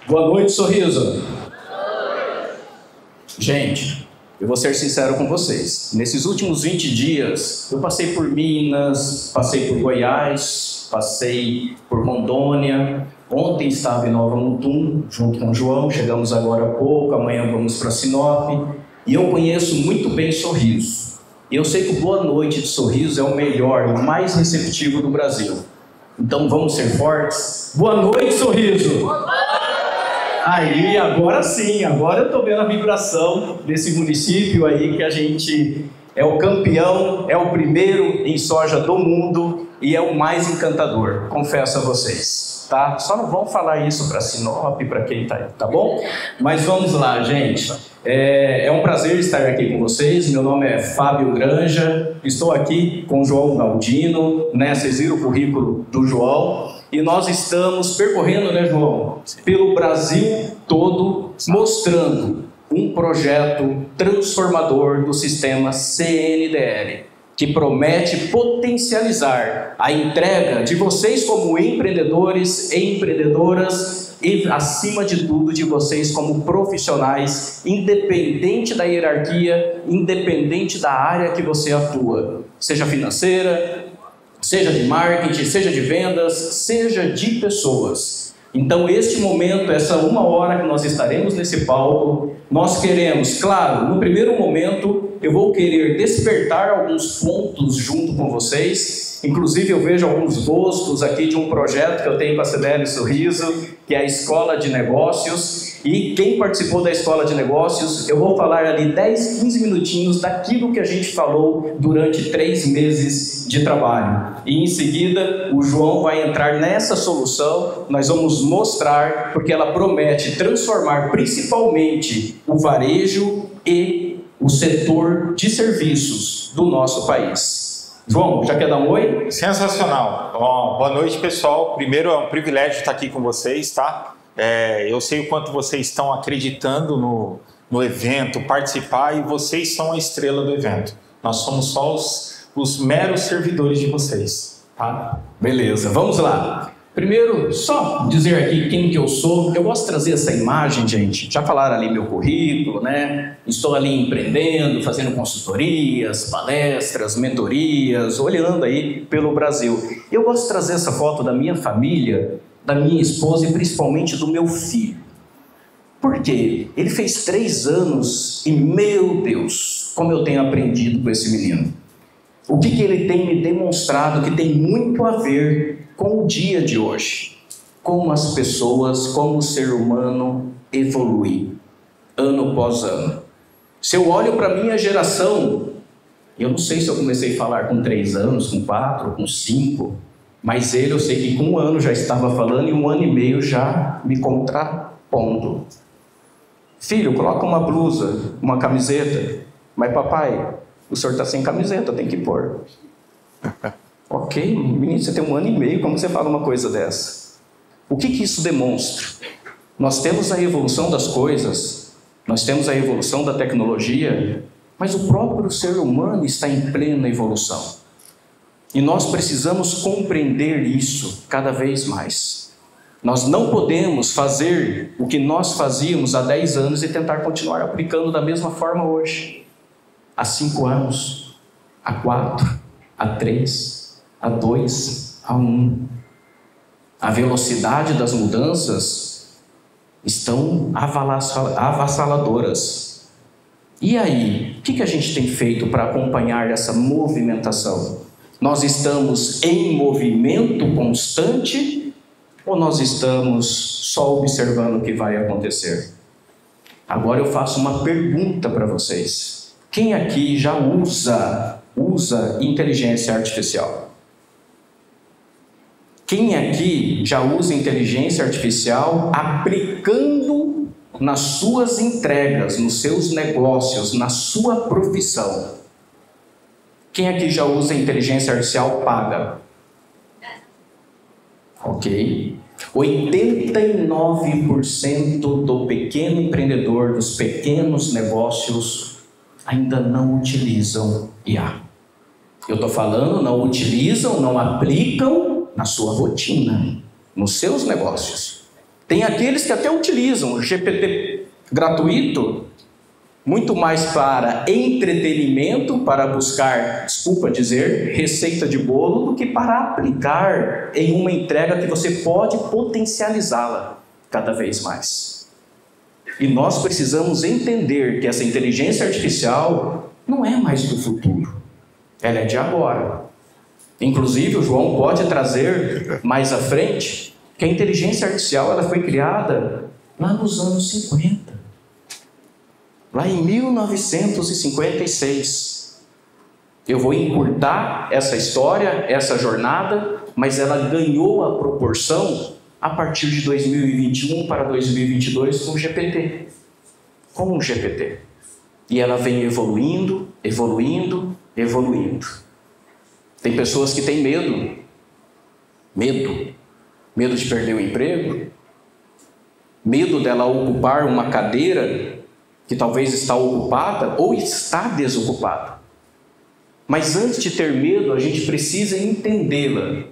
Boa noite, Sorriso. Gente, eu vou ser sincero com vocês. Nesses últimos 20 dias, eu passei por Minas, passei por Goiás, passei por Rondônia. Ontem estava em Nova Mutum, junto com o João. Chegamos agora há pouco, amanhã vamos para Sinop. E eu conheço muito bem Sorriso. E eu sei que o Boa Noite de Sorriso é o melhor, o mais receptivo do Brasil. Então vamos ser fortes. Boa noite, Sorriso! Aí, agora sim, agora eu estou vendo a vibração desse município aí que a gente é o campeão, é o primeiro em soja do mundo e é o mais encantador, confesso a vocês, tá? Só não vão falar isso para Sinop, para quem tá aí, tá bom? Mas vamos lá, gente. É um prazer estar aqui com vocês. Meu nome é Fábio Granja, estou aqui com o João Galdino, né? Vocês viram o currículo do João. E nós estamos percorrendo, né, João, pelo Brasil todo, mostrando um projeto transformador do sistema CNDL, que promete potencializar a entrega de vocês como empreendedores e empreendedoras e, acima de tudo, de vocês como profissionais, independente da hierarquia, independente da área que você atua, seja financeira, seja de marketing, seja de vendas, seja de pessoas. Então, este momento, essa 1 hora que nós estaremos nesse palco, nós queremos, claro, no primeiro momento, eu vou querer despertar alguns pontos junto com vocês. Inclusive, eu vejo alguns rostos aqui de um projeto que eu tenho com a CDL Sorriso, que é a Escola de Negócios. E quem participou da Escola de Negócios, eu vou falar ali 10, 15 minutinhos daquilo que a gente falou durante 3 meses de trabalho. E em seguida, o João vai entrar nessa solução, nós vamos mostrar, porque ela promete transformar principalmente o varejo e o setor de serviços do nosso país. João, já quer dar um oi? Sensacional. Boa noite, pessoal. Primeiro, é um privilégio estar aqui com vocês, tá? Eu sei o quanto vocês estão acreditando no evento, participar, e vocês são a estrela do evento. Nós somos só os meros servidores de vocês, tá? Beleza, vamos lá. Primeiro, só dizer aqui quem que eu sou. Eu gosto de trazer essa imagem, gente. Já falaram ali meu currículo, né? Estou ali empreendendo, fazendo consultorias, palestras, mentorias, olhando aí pelo Brasil. Eu gosto de trazer essa foto da minha família, da minha esposa e principalmente do meu filho. Por quê? Ele fez 3 anos e, meu Deus, como eu tenho aprendido com esse menino. O que ele tem me demonstrado que tem muito a ver com o dia de hoje. Como as pessoas, como o ser humano evolui ano após ano. Se eu olho para a minha geração, eu não sei se eu comecei a falar com 3 anos, com 4, com 5, mas ele, eu sei que com 1 ano já estava falando e 1 ano e meio já me contrapondo. Filho, coloca uma blusa, uma camiseta. Mas papai, o senhor está sem camiseta, tem que pôr. Ok, menino, você tem 1 ano e meio, como você fala uma coisa dessa? O que isso demonstra? Nós temos a evolução das coisas, nós temos a evolução da tecnologia, mas o próprio ser humano está em plena evolução. E nós precisamos compreender isso cada vez mais. Nós não podemos fazer o que nós fazíamos há 10 anos e tentar continuar aplicando da mesma forma hoje. Há 5 anos, há 4, há 3, há 2, há 1. A velocidade das mudanças estão avassaladoras. E aí, o que a gente tem feito para acompanhar essa movimentação? Nós estamos em movimento constante ou nós estamos só observando o que vai acontecer? Agora eu faço uma pergunta para vocês. Quem aqui já usa inteligência artificial? Quem aqui já usa inteligência artificial aplicando nas suas entregas, nos seus negócios, na sua profissão? Quem aqui já usa inteligência artificial paga? Ok. 89% do pequeno empreendedor, dos pequenos negócios, ainda não utilizam IA. Eu estou falando, não utilizam, não aplicam na sua rotina, nos seus negócios. Tem aqueles que até utilizam o GPT gratuito muito mais para entretenimento, para buscar, desculpa dizer, receita de bolo, do que para aplicar em uma entrega que você pode potencializá-la cada vez mais. E nós precisamos entender que essa inteligência artificial não é mais do futuro, ela é de agora. Inclusive, o João pode trazer mais à frente que a inteligência artificial ela foi criada lá nos anos 50. Lá em 1956. Eu vou encurtar essa história, essa jornada, mas ela ganhou a proporção a partir de 2021 para 2022 com o GPT. Com o GPT. E ela vem evoluindo, evoluindo, evoluindo. Tem pessoas que têm medo. Medo de perder o emprego. Medo dela ocupar uma cadeira que talvez está ocupada ou está desocupada. Mas antes de ter medo, a gente precisa entendê-la.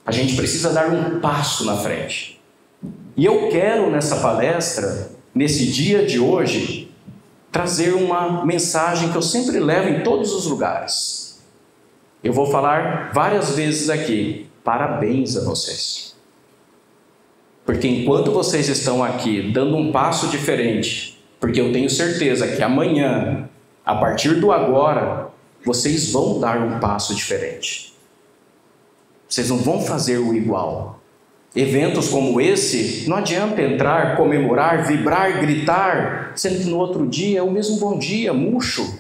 A gente precisa dar um passo na frente. E eu quero nessa palestra, nesse dia de hoje, trazer uma mensagem que eu sempre levo em todos os lugares. Eu vou falar várias vezes aqui, parabéns a vocês. Porque enquanto vocês estão aqui dando um passo diferente, porque eu tenho certeza que amanhã, a partir do agora, vocês vão dar um passo diferente. Vocês não vão fazer o igual. Eventos como esse, não adianta entrar, comemorar, vibrar, gritar, sendo que no outro dia é o mesmo bom dia, murcho.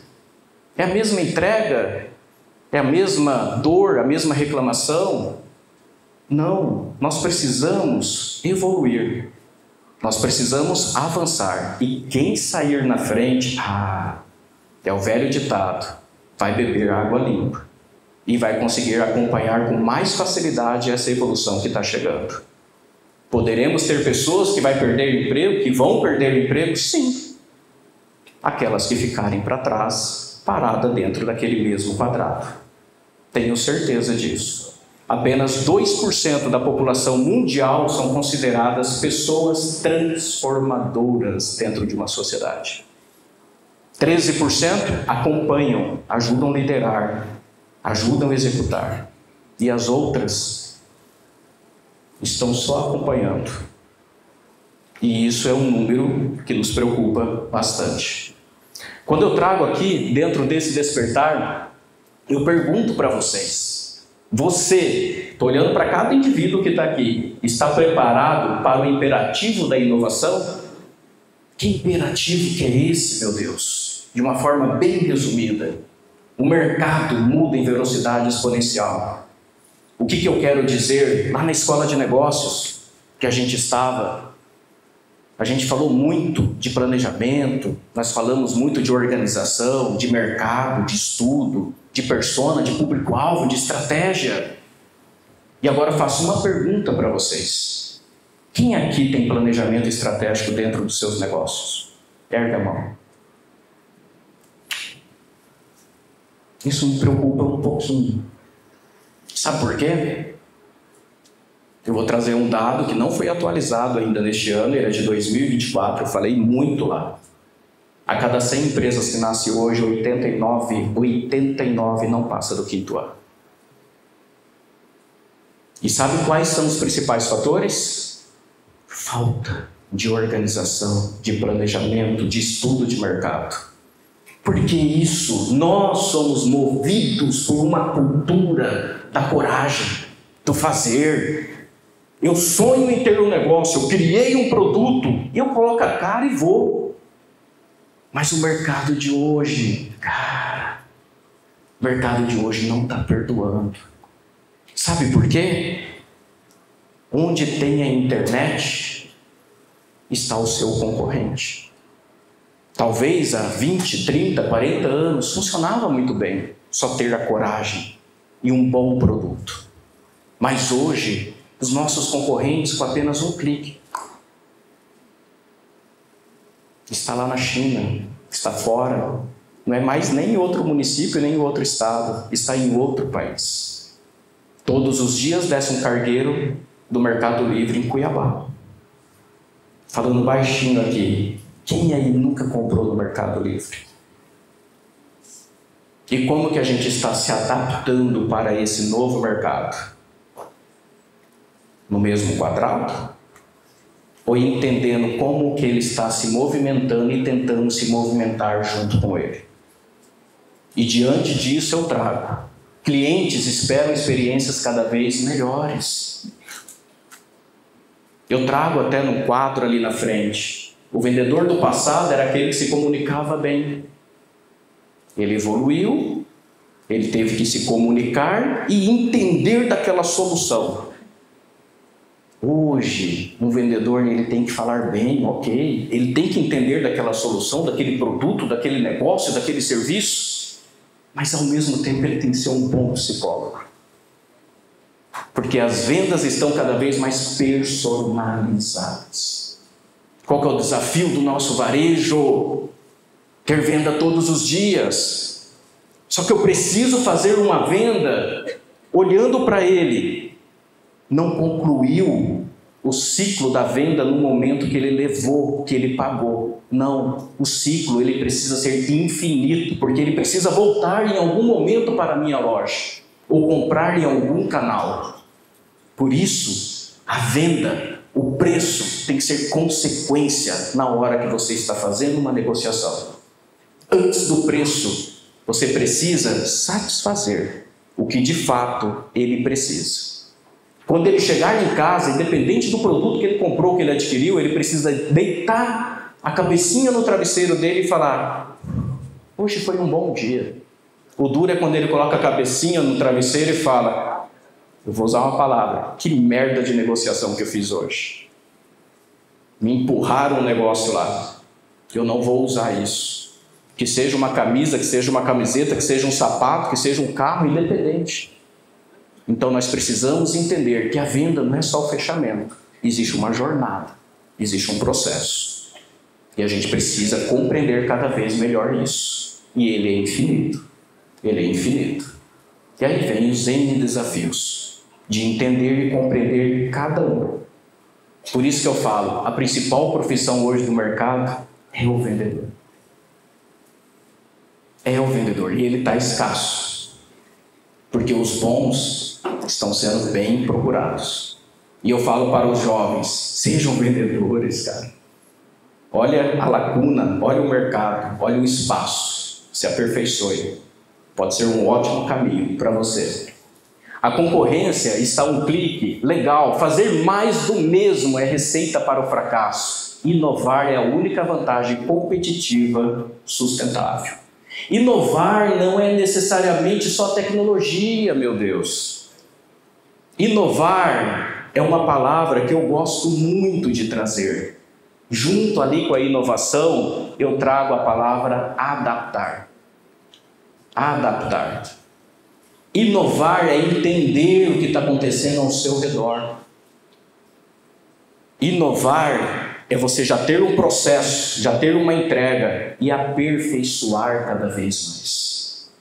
É a mesma entrega, é a mesma dor, a mesma reclamação. Não, nós precisamos evoluir. Nós precisamos avançar. E quem sair na frente, é o velho ditado, vai beber água limpa. E vai conseguir acompanhar com mais facilidade essa evolução que está chegando. Poderemos ter pessoas que vão perder emprego? Sim. Aquelas que ficarem para trás, parada dentro daquele mesmo quadrado. Tenho certeza disso. Apenas 2% da população mundial são consideradas pessoas transformadoras dentro de uma sociedade. 13% acompanham, ajudam a liderar, ajudam a executar. E as outras estão só acompanhando. E isso é um número que nos preocupa bastante. Quando eu trago aqui, dentro desse despertar, eu pergunto para vocês, você, estou olhando para cada indivíduo que está aqui, está preparado para o imperativo da inovação? Que imperativo que é esse, meu Deus? De uma forma bem resumida. O mercado muda em velocidade exponencial. O que eu quero dizer? Lá na escola de negócios que a gente estava, a gente falou muito de planejamento, nós falamos muito de organização, de mercado, de estudo, de persona, de público-alvo, de estratégia. E agora faço uma pergunta para vocês. Quem aqui tem planejamento estratégico dentro dos seus negócios? Ergue a mão. Isso me preocupa um pouquinho. Sabe por quê? Eu vou trazer um dado que não foi atualizado ainda neste ano, ele é de 2024, eu falei muito lá. A cada 100 empresas que nascem hoje, 89 não passa do 5º ano. E sabe quais são os principais fatores? Falta de organização, de planejamento, de estudo de mercado. Porque isso, nós somos movidos por uma cultura da coragem, do fazer. Eu sonho em ter um negócio, eu criei um produto, eu coloco a cara e vou. Mas o mercado de hoje, o mercado de hoje não está perdoando. Sabe por quê? Onde tem a internet, está o seu concorrente. Talvez há 20, 30, 40 anos funcionava muito bem só ter a coragem e um bom produto. Mas hoje, os nossos concorrentes, com apenas um clique, está lá na China, está fora, não é mais nem em outro município, nem em outro estado, está em outro país. Todos os dias desce um cargueiro do Mercado Livre em Cuiabá. falando baixinho aqui, quem aí nunca comprou no Mercado Livre? E como que a gente está se adaptando para esse novo mercado? No mesmo quadrado? Ou entendendo como que ele está se movimentando e tentando se movimentar junto com ele? E diante disso eu trago. Clientes esperam experiências cada vez melhores. Eu trago até no quadro ali na frente. O vendedor do passado era aquele que se comunicava bem. Ele evoluiu, ele teve que se comunicar e entender daquela solução. Hoje, um vendedor ele tem que falar bem, ok? Ele tem que entender daquela solução, daquele produto, daquele negócio, daquele serviço. Mas ao mesmo tempo ele tem que ser um bom psicólogo. Porque as vendas estão cada vez mais personalizadas. Qual que é o desafio do nosso varejo? Ter venda todos os dias. Só que eu preciso fazer uma venda olhando para ele. Não concluiu o ciclo da venda no momento que ele levou, que ele pagou. Não, o ciclo ele precisa ser infinito, porque ele precisa voltar em algum momento para a minha loja, ou comprar em algum canal. Por isso, a venda, o preço tem que ser consequência na hora que você está fazendo uma negociação. Antes do preço, você precisa satisfazer o que de fato ele precisa. Quando ele chegar em casa, independente do produto que ele comprou, que ele adquiriu, ele precisa deitar a cabecinha no travesseiro dele e falar: hoje foi um bom dia. O duro é quando ele coloca a cabecinha no travesseiro e fala: eu vou usar uma palavra, que merda de negociação que eu fiz hoje. Me empurraram um negócio lá, eu não vou usar isso. Que seja uma camisa, que seja uma camiseta, que seja um sapato, que seja um carro, independente. Então nós precisamos entender que a venda não é só o fechamento. Existe uma jornada, existe um processo. E a gente precisa compreender cada vez melhor isso. E ele é infinito. Ele é infinito. E aí vem os N desafios de entender e compreender cada um. Por isso que eu falo, a principal profissão hoje do mercado é o vendedor. É o vendedor. E ele está escasso. Porque os bons estão sendo bem procurados. E eu falo para os jovens, sejam vendedores, cara. Olha a lacuna, olha o mercado, olha o espaço. Se aperfeiçoe. Pode ser um ótimo caminho para você. A concorrência está um clique, legal. Fazer mais do mesmo é receita para o fracasso. Inovar é a única vantagem competitiva sustentável. Inovar não é necessariamente só tecnologia, meu Deus. Inovar é uma palavra que eu gosto muito de trazer. Junto ali com a inovação, eu trago a palavra adaptar. Adaptar. Inovar é entender o que está acontecendo ao seu redor. Inovar é você já ter um processo, já ter uma entrega e aperfeiçoar cada vez mais.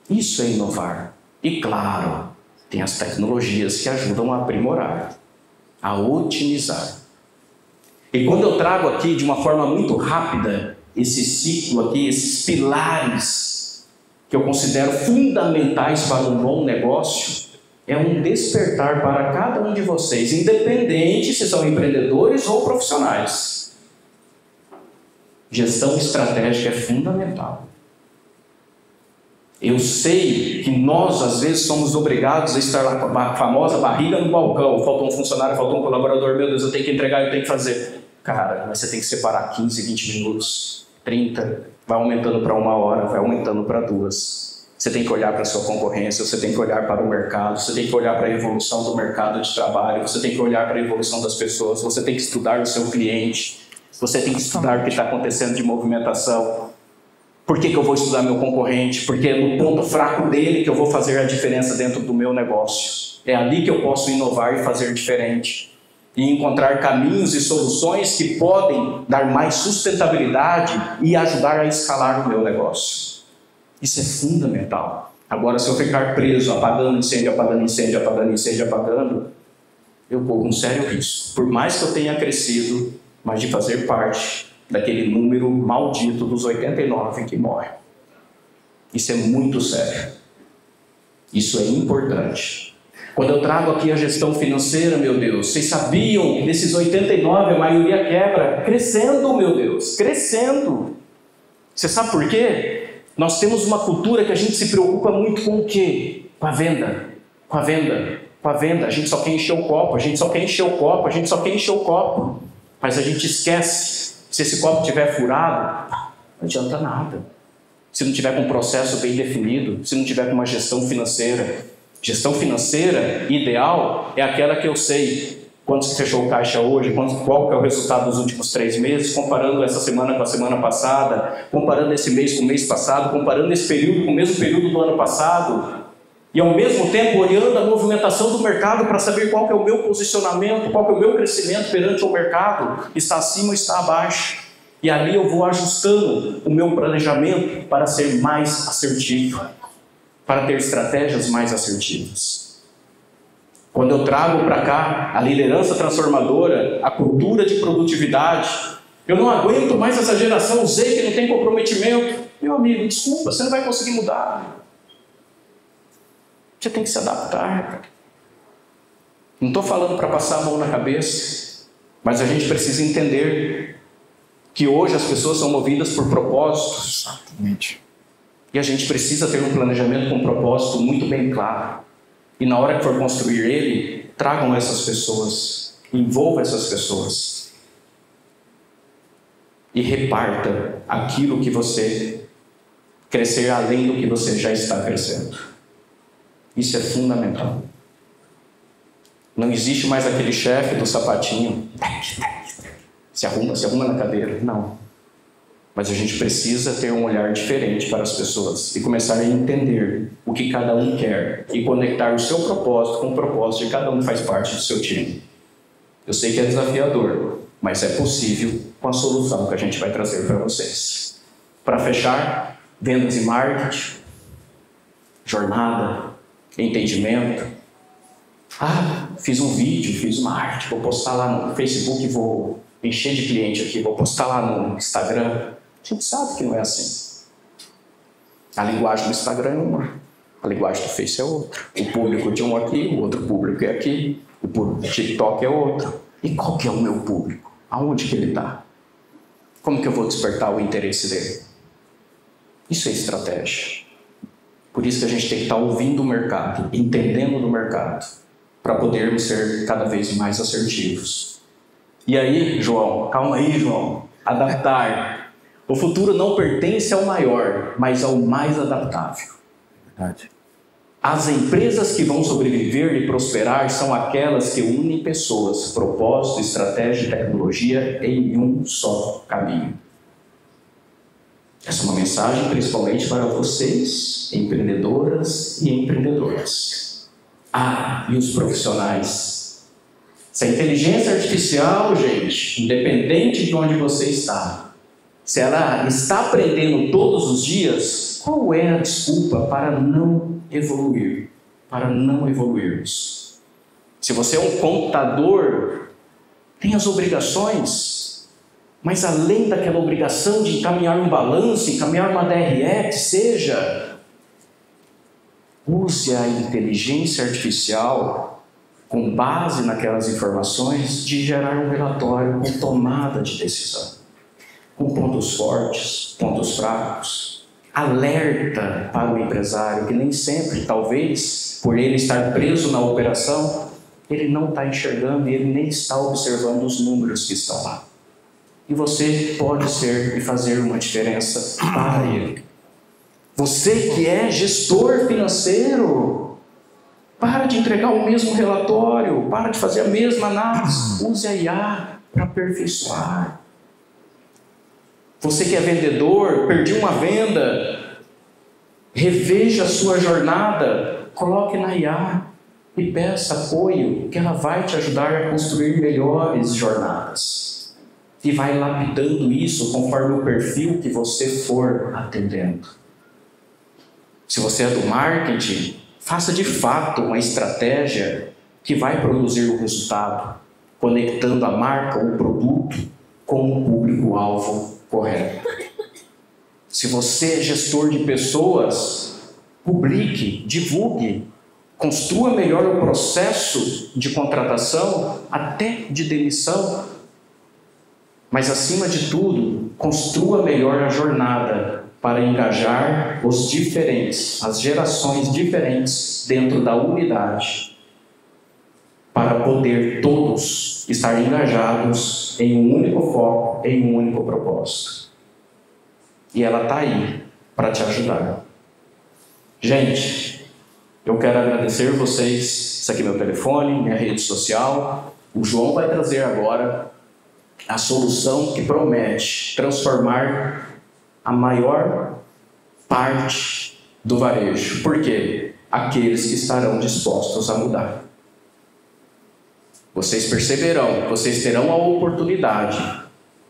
Isso é inovar. E claro, tem as tecnologias que ajudam a aprimorar, a otimizar. E quando eu trago aqui de uma forma muito rápida esse ciclo aqui, esses pilares que eu considero fundamentais para um bom negócio, é um despertar para cada um de vocês, independente se são empreendedores ou profissionais. Gestão estratégica é fundamental. Eu sei que nós, às vezes, somos obrigados a estar lá com a famosa barriga no balcão. Faltou um funcionário, faltou um colaborador, meu Deus, eu tenho que entregar, eu tenho que fazer. Cara, mas você tem que separar 15, 20 minutos, 30, vai aumentando para 1 hora, vai aumentando para 2. Você tem que olhar para a sua concorrência, você tem que olhar para o mercado, você tem que olhar para a evolução do mercado de trabalho, você tem que olhar para a evolução das pessoas, você tem que estudar o seu cliente, você tem que estudar o que está acontecendo de movimentação. Por que eu vou estudar meu concorrente? Porque é no ponto fraco dele que eu vou fazer a diferença dentro do meu negócio. É ali que eu posso inovar e fazer diferente. E encontrar caminhos e soluções que podem dar mais sustentabilidade e ajudar a escalar o meu negócio. Isso é fundamental. Agora, se eu ficar preso, apagando incêndio, apagando incêndio, apagando incêndio, apagando, eu corro um sério risco. Por mais que eu tenha crescido, mas de fazer parte daquele número maldito dos 89 que morrem. Isso é muito sério. Isso é importante. Quando eu trago aqui a gestão financeira, meu Deus, vocês sabiam que desses 89 a maioria quebra? Crescendo, meu Deus, crescendo. Você sabe por quê? Nós temos uma cultura que a gente se preocupa muito com o quê? Com a venda, com a venda, com a venda. A gente só quer encher o copo, a gente só quer encher o copo, a gente só quer encher o copo. Mas a gente esquece, se esse copo estiver furado, não adianta nada. Se não tiver com um processo bem definido, se não tiver com uma gestão financeira. Gestão financeira ideal é aquela que eu sei quanto fechou o caixa hoje, qual que é o resultado dos últimos 3 meses, comparando essa semana com a semana passada, comparando esse mês com o mês passado, comparando esse período com o mesmo período do ano passado, e ao mesmo tempo olhando a movimentação do mercado para saber qual que é o meu posicionamento, qual que é o meu crescimento perante o mercado, está acima ou está abaixo. E ali eu vou ajustando o meu planejamento para ser mais assertivo, para ter estratégias mais assertivas. Quando eu trago para cá a liderança transformadora, a cultura de produtividade, eu não aguento mais essa geração Z que não tem comprometimento. Meu amigo, desculpa, você não vai conseguir mudar. Você tem que se adaptar. Não estou falando para passar a mão na cabeça, mas a gente precisa entender que hoje as pessoas são movidas por propósitos. Exatamente. E a gente precisa ter um planejamento com um propósito muito bem claro. E na hora que for construir ele, tragam essas pessoas, envolvam essas pessoas. E reparta aquilo que você crescer além do que você já está crescendo. Isso é fundamental. Não existe mais aquele chefe do sapatinho. Se arruma na cadeira. Não. Mas a gente precisa ter um olhar diferente para as pessoas e começar a entender o que cada um quer e conectar o seu propósito com o propósito de cada um que faz parte do seu time. Eu sei que é desafiador, mas é possível com a solução que a gente vai trazer para vocês. Para fechar, vendas e marketing, jornada, entendimento. Fiz um vídeo, fiz uma arte, vou postar lá no Facebook, vou encher de cliente aqui, vou postar lá no Instagram. A gente sabe que não é assim. A linguagem do Instagram é uma, a linguagem do Face é outra. O público de um aqui, o outro público é aqui, o público do TikTok é outro. E qual que é o meu público? Aonde que ele está? Como que eu vou despertar o interesse dele? Isso é estratégia. Por isso que a gente tem que estar ouvindo o mercado, entendendo do mercado, para podermos ser cada vez mais assertivos. E aí, João, calma aí, João, adaptar. O futuro não pertence ao maior, mas ao mais adaptável. Verdade. As empresas que vão sobreviver e prosperar são aquelas que unem pessoas, propósito, estratégia e tecnologia em um só caminho. Essa é uma mensagem principalmente para vocês, empreendedoras e empreendedores. E os profissionais. Se a inteligência artificial, gente, independente de onde você está, se ela está aprendendo todos os dias, qual é a desculpa para não evoluir? Para não evoluirmos. Se você é um computador, tem as obrigações, mas além daquela obrigação de encaminhar um balanço, encaminhar uma DRE, seja, use a inteligência artificial com base naquelas informações de gerar um relatório com tomada de decisão. Com pontos fortes, pontos fracos, alerta para o empresário que nem sempre, talvez, por ele estar preso na operação, ele não está enxergando e ele nem está observando os números que estão lá. E você pode ser e fazer uma diferença para ele. Você que é gestor financeiro, para de entregar o mesmo relatório, para de fazer a mesma análise, use a IA para aperfeiçoar. Você que é vendedor, perdi uma venda, reveja a sua jornada, coloque na IA e peça apoio, que ela vai te ajudar a construir melhores jornadas. E vai lapidando isso conforme o perfil que você for atendendo. Se você é do marketing, faça de fato uma estratégia que vai produzir o resultado, conectando a marca ou o produto com o público-alvo correto. Se você é gestor de pessoas, publique, divulgue, construa melhor o processo de contratação, até de demissão. Mas, acima de tudo, construa melhor a jornada para engajar os diferentes, as gerações diferentes dentro da unidade, para poder todos estar engajados em um único foco, em um único propósito. E ela está aí para te ajudar. Gente, eu quero agradecer vocês. Esse aqui é meu telefone, minha rede social. O João vai trazer agora a solução que promete transformar a maior parte do varejo. Por quê? Aqueles que estarão dispostos a mudar. Vocês perceberão, vocês terão a oportunidade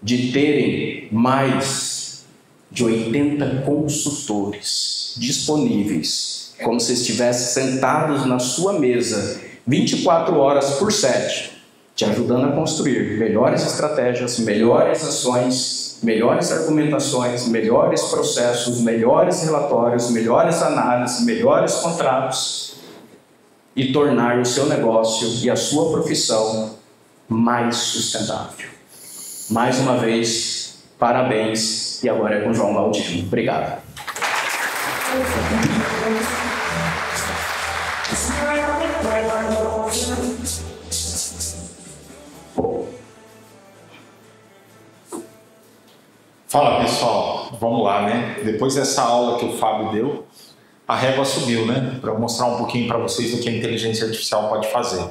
de terem mais de 80 consultores disponíveis, como se estivessem sentados na sua mesa 24 horas por 7, te ajudando a construir melhores estratégias, melhores ações, melhores argumentações, melhores processos, melhores relatórios, melhores análises, melhores contratos, e tornar o seu negócio e a sua profissão mais sustentável. Mais uma vez, parabéns, e agora é com o João Galdino. Obrigado. Fala, pessoal, vamos lá, né? Depois dessa aula que o Fábio deu, a régua subiu, né? Para eu mostrar um pouquinho para vocês o que a inteligência artificial pode fazer.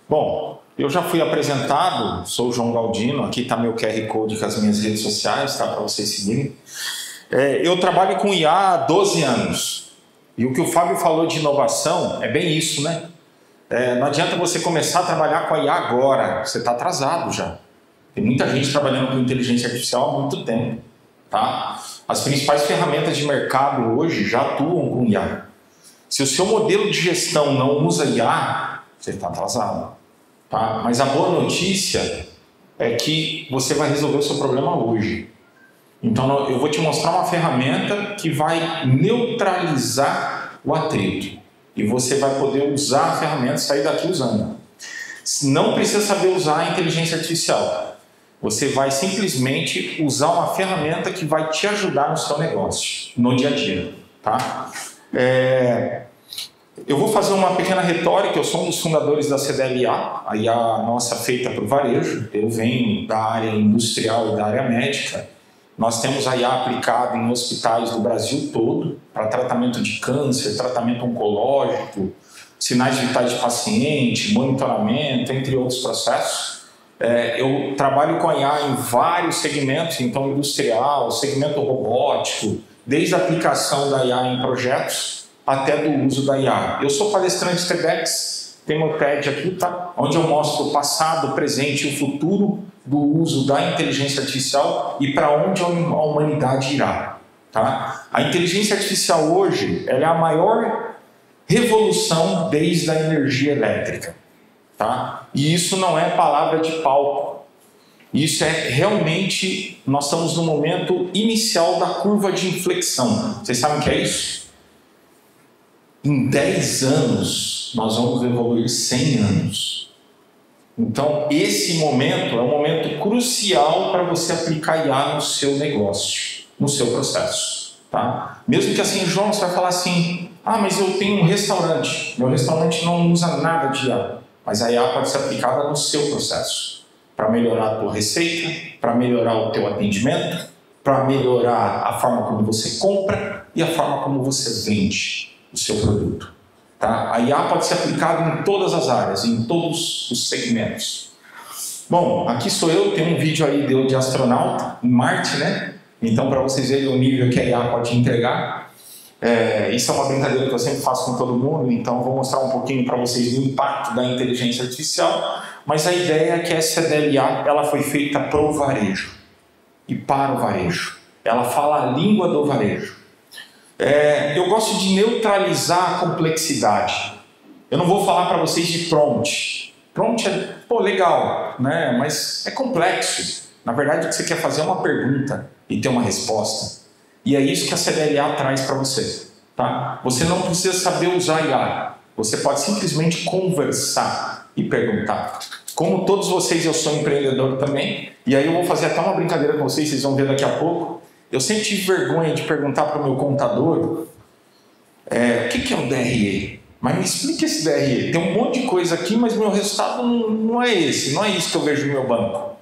Bom, eu já fui apresentado, sou o João Galdino, aqui está meu QR Code com as minhas redes sociais, tá? Para vocês seguirem. Eu trabalho com IA há 12 anos. E o que o Fábio falou de inovação é bem isso, né? Não adianta você começar a trabalhar com a IA agora, você está atrasado já. Tem muita gente trabalhando com inteligência artificial há muito tempo, tá? As principais ferramentas de mercado hoje já atuam com IA. Se o seu modelo de gestão não usa IA, você está atrasado, tá? Mas a boa notícia é que você vai resolver o seu problema hoje. Então eu vou te mostrar uma ferramenta que vai neutralizar o atrito. E você vai poder usar a ferramenta e sair daqui usando. Não precisa saber usar a inteligência artificial. Você vai simplesmente usar uma ferramenta que vai te ajudar no seu negócio, no dia a dia, tá? Eu vou fazer uma pequena retórica. Eu sou um dos fundadores da CDLA, a IA nossa feita para o varejo. Eu venho da área industrial e da área médica. Nós temos a IA aplicada em hospitais do Brasil todo, para tratamento de câncer, tratamento oncológico, sinais vitais de paciente, monitoramento, entre outros processos. Eu trabalho com a IA em vários segmentos, então industrial, segmento robótico, desde a aplicação da IA em projetos até do uso da IA. Eu sou palestrante TEDx, tem meu TED aqui, tá? Onde eu mostro o passado, o presente e o futuro do uso da inteligência artificial e para onde a humanidade irá, tá? A inteligência artificial hoje ela é a maior revolução desde a energia elétrica. Tá? E isso não é palavra de palco. Isso é realmente, nós estamos no momento inicial da curva de inflexão. Vocês sabem o que é isso? Em 10 anos, nós vamos evoluir 100 anos. Então, esse momento é um momento crucial para você aplicar IA no seu negócio, no seu processo. Tá? Mesmo que assim, João, você vai falar assim, mas eu tenho um restaurante, meu restaurante não usa nada de IA. Mas a IA pode ser aplicada no seu processo, para melhorar a tua receita, para melhorar o teu atendimento, para melhorar a forma como você compra e a forma como você vende o seu produto. Tá? A IA pode ser aplicada em todas as áreas, em todos os segmentos. Bom, aqui sou eu, tem um vídeo aí de astronauta em Marte, né? Então, para vocês verem o nível que a IA pode entregar. Isso é uma brincadeira que eu sempre faço com todo mundo, então vou mostrar um pouquinho para vocês do impacto da inteligência artificial, mas a ideia é que essa CDLA ela foi feita para o varejo e para o varejo. Ela fala a língua do varejo. Eu gosto de neutralizar a complexidade. Eu não vou falar para vocês de prompt. Prompt é legal, né? Mas é complexo. Na verdade, o que você quer fazer é uma pergunta e ter uma resposta. E é isso que a CDLA traz para você. Tá? Você não precisa saber usar IA. Você pode simplesmente conversar e perguntar. Como todos vocês, eu sou empreendedor também. E aí eu vou fazer até uma brincadeira com vocês vão ver daqui a pouco. Eu sempre tive vergonha de perguntar para o meu contador o que é o DRE? Mas me explica esse DRE. Tem um monte de coisa aqui, mas meu resultado não é esse. Não é isso que eu vejo no meu banco.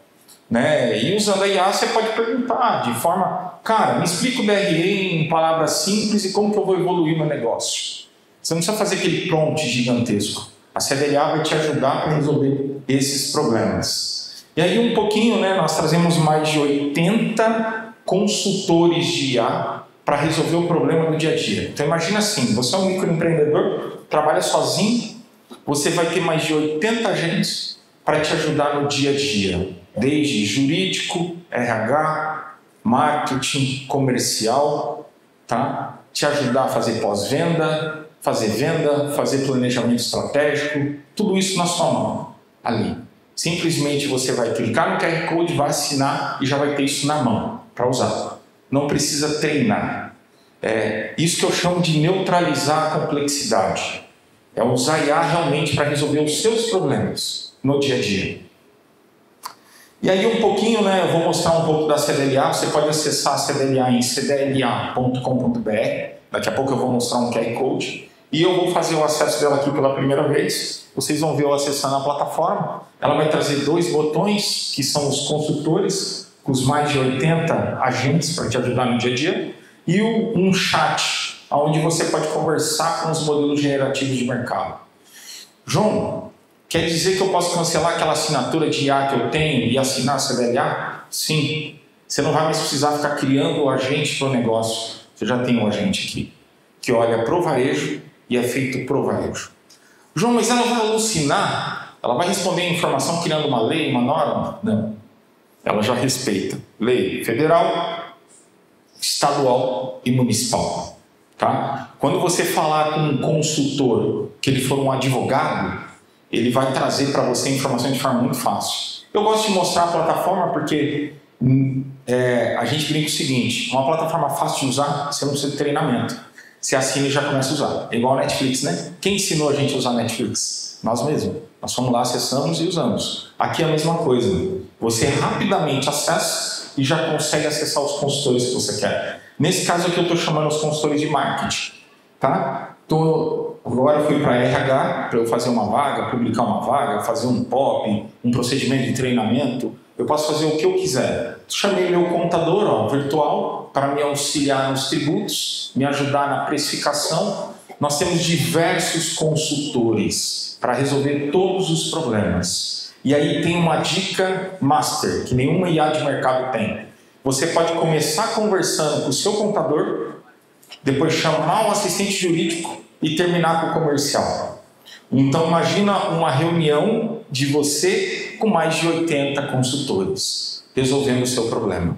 Né? E usando a IA, você pode perguntar de forma... Cara, me explica o DRE em palavras simples e como que eu vou evoluir meu negócio. Você não precisa fazer aquele prompt gigantesco. A CDLA vai te ajudar para resolver esses problemas. E aí um pouquinho, né, nós trazemos mais de 80 consultores de IA para resolver o problema do dia a dia. Então imagina assim, você é um microempreendedor, trabalha sozinho, você vai ter mais de 80 agentes para te ajudar no dia a dia. Desde jurídico, RH, marketing, comercial, tá? Te ajudar a fazer pós-venda, fazer venda, fazer planejamento estratégico, tudo isso na sua mão, ali. Simplesmente você vai clicar no QR Code, vai assinar e já vai ter isso na mão para usar. Não precisa treinar. É isso que eu chamo de neutralizar a complexidade. É usar IA realmente para resolver os seus problemas no dia a dia. E aí um pouquinho, né, eu vou mostrar um pouco da CDLA. Você pode acessar a CDLA em cdla.com.br. Daqui a pouco eu vou mostrar um QR Code. E eu vou fazer o acesso dela aqui pela primeira vez. Vocês vão ver eu acessando a plataforma. Ela vai trazer 2 botões, que são os consultores, com os mais de 80 agentes para te ajudar no dia a dia. E um chat, onde você pode conversar com os modelos generativos de mercado. João, quer dizer que eu posso cancelar aquela assinatura de IA que eu tenho e assinar a CDLA? Sim. Você não vai mais precisar ficar criando o agente para o negócio. Você já tem um agente aqui, que olha para o varejo e é feito para o varejo. João, mas ela vai alucinar? Ela vai responder a informação criando uma lei, uma norma? Não. Ela já respeita lei federal, estadual e municipal. Tá? Quando você falar com um consultor, que ele for um advogado, ele vai trazer para você a informação de forma muito fácil. Eu gosto de mostrar a plataforma porque a gente brinca o seguinte, uma plataforma fácil de usar, você não precisa de treinamento. Você assina e já começa a usar. É igual a Netflix, né? Quem ensinou a gente a usar a Netflix? Nós mesmos. Nós fomos lá, acessamos e usamos. Aqui é a mesma coisa. Você rapidamente acessa e já consegue acessar os consultores que você quer. Nesse caso aqui eu estou chamando os consultores de marketing. Tá? Agora eu fui para RH para eu fazer uma vaga, publicar uma vaga, fazer um POP, um procedimento de treinamento. Eu posso fazer o que eu quiser. Chamei meu contador virtual para me auxiliar nos tributos, me ajudar na precificação. Nós temos diversos consultores para resolver todos os problemas. E aí tem uma dica master, que nenhuma IA de mercado tem. Você pode começar conversando com o seu contador, depois chamar um assistente jurídico e terminar com o comercial. Então imagina uma reunião de você com mais de 80 consultores, resolvendo o seu problema.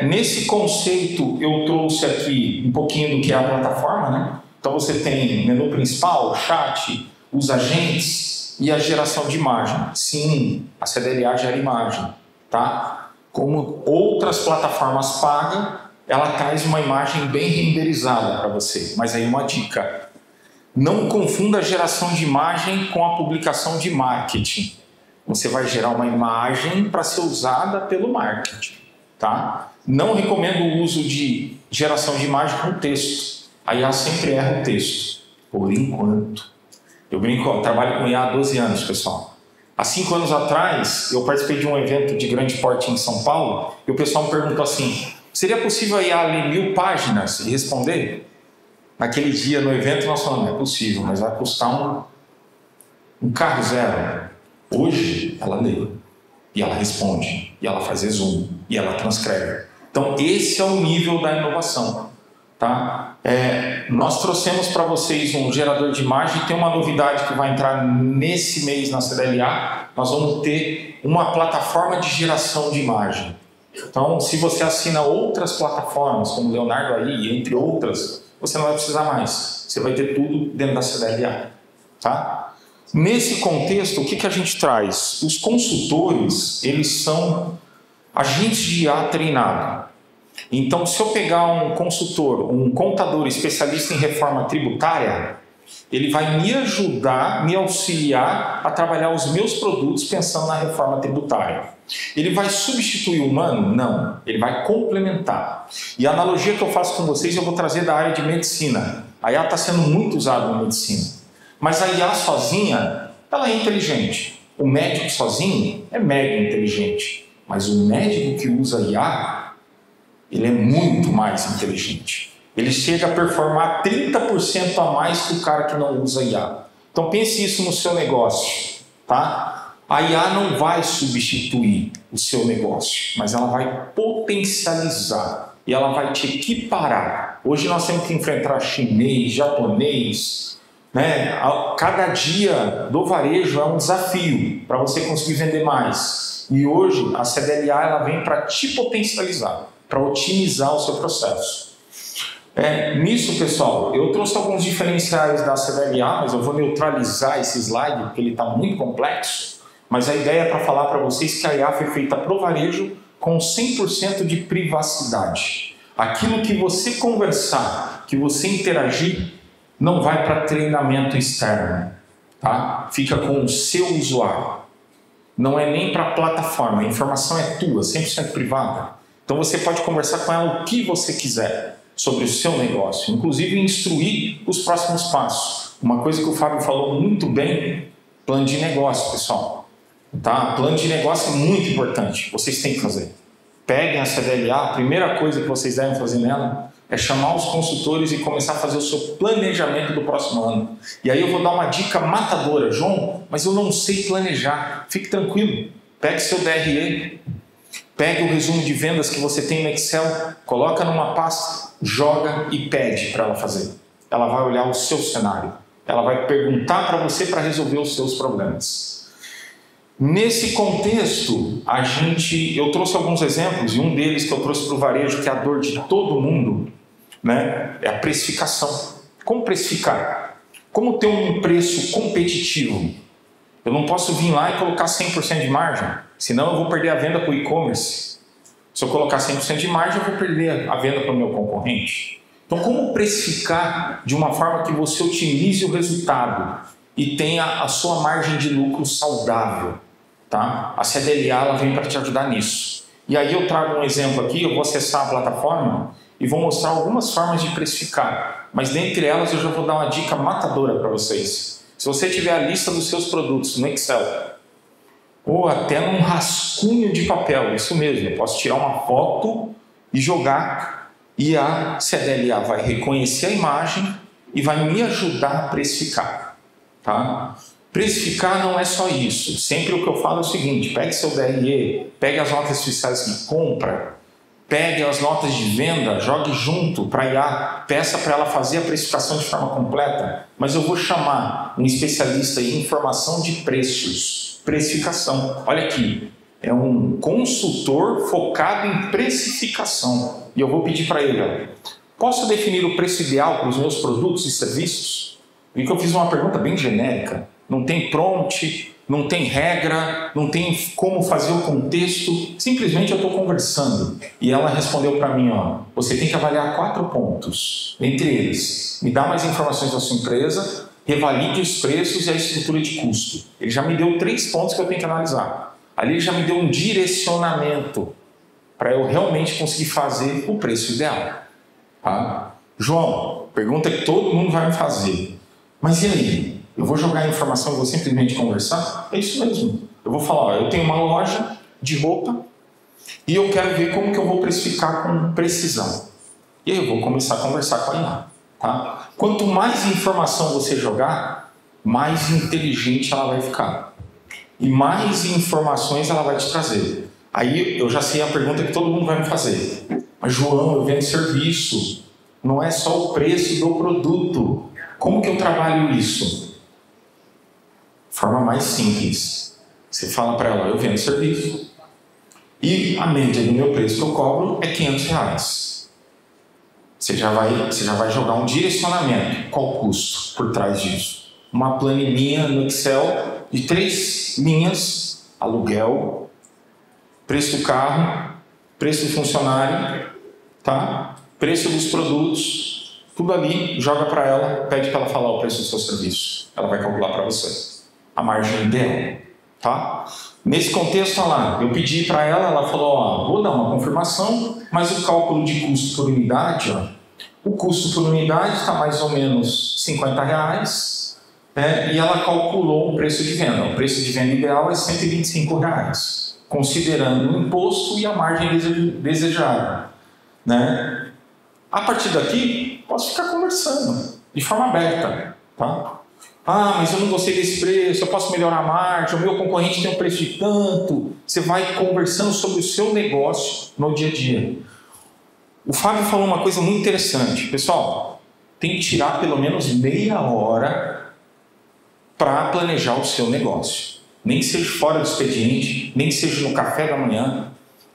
Nesse conceito eu trouxe aqui um pouquinho do que é a plataforma, né? Então você tem menu principal, chat, os agentes e a geração de imagem. Sim, a CDLA gera imagem, tá? Como outras plataformas pagam, ela traz uma imagem bem renderizada para você. Mas aí uma dica, não confunda a geração de imagem com a publicação de marketing. Você vai gerar uma imagem para ser usada pelo marketing, tá? Não recomendo o uso de geração de imagem com texto. A IA sempre erra o texto, por enquanto. Eu trabalho com IA há 12 anos, pessoal. Há 5 anos atrás, eu participei de um evento de grande porte em São Paulo e o pessoal me perguntou assim, seria possível a IA ler 1000 páginas e responder? Naquele dia, no evento, nós falamos, não é possível, mas vai custar um carro zero. Hoje, ela lê, e ela responde, e ela faz resumo, e ela transcreve. Então, esse é o nível da inovação. Tá? Nós trouxemos para vocês um gerador de imagem. Tem uma novidade que vai entrar nesse mês na CDLA. Nós vamos ter uma plataforma de geração de imagem. Então, se você assina outras plataformas, como Leonardo aí, entre outras, você não vai precisar mais. Você vai ter tudo dentro da CDLA. Tá? Nesse contexto, o que a gente traz? Os consultores, eles são agentes de IA treinado. Então, se eu pegar um consultor, um contador especialista em reforma tributária, ele vai me ajudar, me auxiliar a trabalhar os meus produtos pensando na reforma tributária. Ele vai substituir o humano? Não, ele vai complementar. E a analogia que eu faço com vocês eu vou trazer da área de medicina. A IA está sendo muito usada na medicina, mas a IA sozinha, ela é inteligente. O médico sozinho é mega inteligente, mas o médico que usa IA, ele é muito mais inteligente. Ele chega a performar 30% a mais que o cara que não usa IA. Então pense isso no seu negócio, tá? A IA não vai substituir o seu negócio, mas ela vai potencializar e ela vai te equiparar. Hoje nós temos que enfrentar chinês, japonês, né? Cada dia do varejo é um desafio para você conseguir vender mais. E hoje a CDLA ela vem para te potencializar, para otimizar o seu processo. Nisso, pessoal, eu trouxe alguns diferenciais da CDLA, mas eu vou neutralizar esse slide porque ele está muito complexo. Mas a ideia é para falar para vocês que a IA foi feita para o varejo com 100% de privacidade. Aquilo que você conversar, que você interagir, não vai para treinamento externo, tá? Fica com o seu usuário. Não é nem para a plataforma, a informação é tua, 100% privada. Então você pode conversar com ela o que você quiser sobre o seu negócio, inclusive instruir os próximos passos. Uma coisa que o Fábio falou muito bem, plano de negócio, pessoal. Tá? Plano de negócio é muito importante, vocês têm que fazer. Peguem a CDLA, a primeira coisa que vocês devem fazer nela é chamar os consultores e começar a fazer o seu planejamento do próximo ano. E aí eu vou dar uma dica matadora. João, mas eu não sei planejar. Fique tranquilo, pegue seu DRE, pegue o resumo de vendas que você tem no Excel, coloca numa pasta, joga e pede para ela fazer. Ela vai olhar o seu cenário, ela vai perguntar para você para resolver os seus problemas. Nesse contexto, eu trouxe alguns exemplos, e um deles que eu trouxe para o varejo, que é a dor de todo mundo, né, é a precificação. Como precificar? Como ter um preço competitivo? Eu não posso vir lá e colocar 100% de margem, senão eu vou perder a venda para o e-commerce. Se eu colocar 100% de margem, eu vou perder a venda para o meu concorrente. Então, como precificar de uma forma que você otimize o resultado e tenha a sua margem de lucro saudável? Tá? A CDLA ela vem para te ajudar nisso. E aí eu trago um exemplo aqui, eu vou acessar a plataforma e vou mostrar algumas formas de precificar. Mas dentre elas eu já vou dar uma dica matadora para vocês. Se você tiver a lista dos seus produtos no Excel, ou até num rascunho de papel, isso mesmo, eu posso tirar uma foto e jogar, e a CDLA vai reconhecer a imagem e vai me ajudar a precificar. Tá? Precificar não é só isso. Sempre o que eu falo é o seguinte: pegue seu DRE, pegue as notas fiscais de compra, pegue as notas de venda, jogue junto para a IA, peça para ela fazer a precificação de forma completa. Mas eu vou chamar um especialista em informação de preços, precificação. Olha aqui, é um consultor focado em precificação. E eu vou pedir para ele: posso definir o preço ideal para os meus produtos e serviços? E que eu fiz uma pergunta bem genérica. Não tem prompt, não tem regra, não tem como fazer o contexto. Simplesmente eu estou conversando. E ela respondeu para mim, você tem que avaliar 4 pontos. Entre eles, me dá mais informações da sua empresa, revalide os preços e a estrutura de custo. Ele já me deu 3 pontos que eu tenho que analisar. Ali ele já me deu um direcionamento para eu realmente conseguir fazer o preço ideal. Tá? João, pergunta que todo mundo vai me fazer. Mas e aí? Eu vou jogar a informação e vou simplesmente conversar? É isso mesmo. Eu vou falar, eu tenho uma loja de roupa e eu quero ver como que eu vou precificar com precisão. E aí eu vou começar a conversar com a IA. Tá? Quanto mais informação você jogar, mais inteligente ela vai ficar. E mais informações ela vai te trazer. Aí eu já sei a pergunta que todo mundo vai me fazer. Mas João, eu vendo serviço. Não é só o preço do produto. Como que eu trabalho isso? Forma mais simples. Você fala para ela, eu vendo serviço e a média do meu preço que eu cobro é R$500. Você já vai jogar um direcionamento. Qual o custo por trás disso? Uma planilhinha no Excel de 3 linhas: aluguel, preço do carro, preço do funcionário, tá? Preço dos produtos, tudo ali, joga para ela, pede para ela falar o preço do seu serviço. Ela vai calcular para você a margem dela, tá? Nesse contexto, olha lá, eu pedi para ela, ela falou, ó, vou dar uma confirmação, mas o cálculo de custo por unidade, ó, o custo por unidade está mais ou menos R$50, né? E ela calculou o preço de venda. O preço de venda ideal é R$125, considerando o imposto e a margem desejada, né? A partir daqui, posso ficar conversando de forma aberta, tá? Ah, mas eu não gostei desse preço, eu posso melhorar a margem, o meu concorrente tem um preço de tanto. Você vai conversando sobre o seu negócio no dia a dia. O Fábio falou uma coisa muito interessante. Pessoal, tem que tirar pelo menos meia hora para planejar o seu negócio. Nem que seja fora do expediente, nem que seja no café da manhã,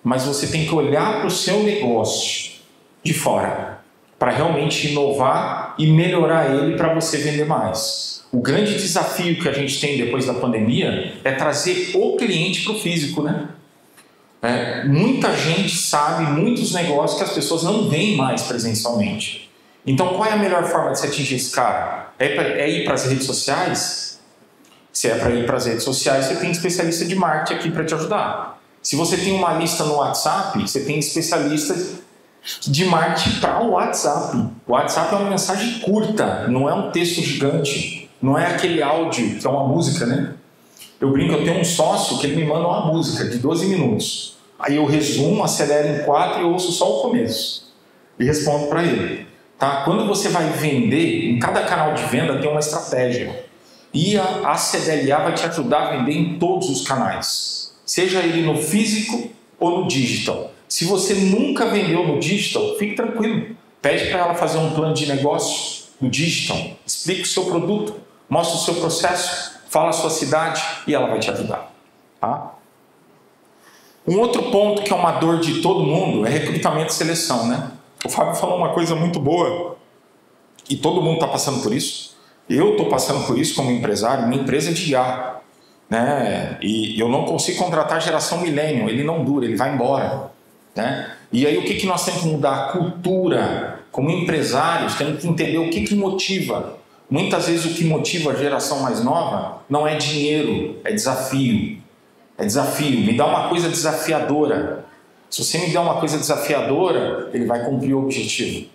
mas você tem que olhar para o seu negócio de fora para realmente inovar e melhorar ele para você vender mais. O grande desafio que a gente tem depois da pandemia é trazer o cliente para o físico, né? Muita gente sabe, muitos negócios que as pessoas não veem mais presencialmente. Então, qual é a melhor forma de se atingir esse cara? É ir para as redes sociais? Se é para ir para as redes sociais, você tem especialista de marketing aqui para te ajudar. Se você tem uma lista no WhatsApp, você tem especialistas de marketing para o WhatsApp. O WhatsApp é uma mensagem curta, não é um texto gigante. Não é aquele áudio que é uma música, né? Eu brinco, eu tenho um sócio que ele me manda uma música de 12 minutos. Aí eu resumo, acelero em 4 e ouço só o começo. E respondo para ele. Tá? Quando você vai vender, em cada canal de venda tem uma estratégia. E a CDLA vai te ajudar a vender em todos os canais. Seja ele no físico ou no digital. Se você nunca vendeu no digital, fique tranquilo. Pede para ela fazer um plano de negócio no digital. Explique o seu produto. Mostra o seu processo, fala a sua cidade e ela vai te ajudar. Tá? Um outro ponto que é uma dor de todo mundo é recrutamento e seleção, né? O Fábio falou uma coisa muito boa e todo mundo está passando por isso. Eu estou passando por isso como empresário. Minha empresa é de IA, né? E eu não consigo contratar a geração millennial. Ele não dura, ele vai embora, né? E aí o que nós temos que mudar? A cultura. Como empresários, temos que entender o que motiva. Muitas vezes o que motiva a geração mais nova não é dinheiro, é desafio. É desafio. Me dá uma coisa desafiadora. Se você me der uma coisa desafiadora, ele vai cumprir o objetivo.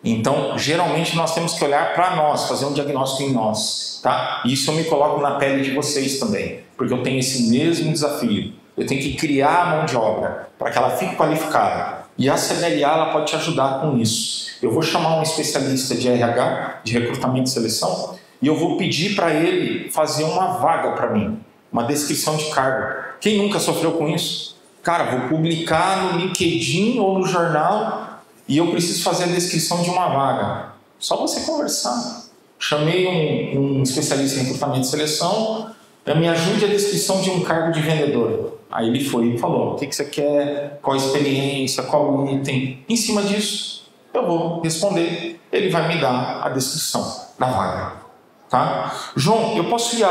Então, geralmente nós temos que olhar para nós, fazer um diagnóstico em nós. Tá? E isso eu me coloco na pele de vocês também, porque eu tenho esse mesmo desafio. Eu tenho que criar a mão de obra para que ela fique qualificada. E a CDLA ela pode te ajudar com isso. Eu vou chamar um especialista de RH, de recrutamento e seleção, e eu vou pedir para ele fazer uma vaga para mim, uma descrição de cargo. Quem nunca sofreu com isso? Cara, vou publicar no LinkedIn ou no jornal e eu preciso fazer a descrição de uma vaga. Só você conversar. Chamei um especialista em recrutamento e seleção, me ajude a descrição de um cargo de vendedor. Aí ele foi e falou, o que você quer, qual a experiência, qual item. Em cima disso, eu vou responder, ele vai me dar a descrição da vaga. Tá? João, eu posso ir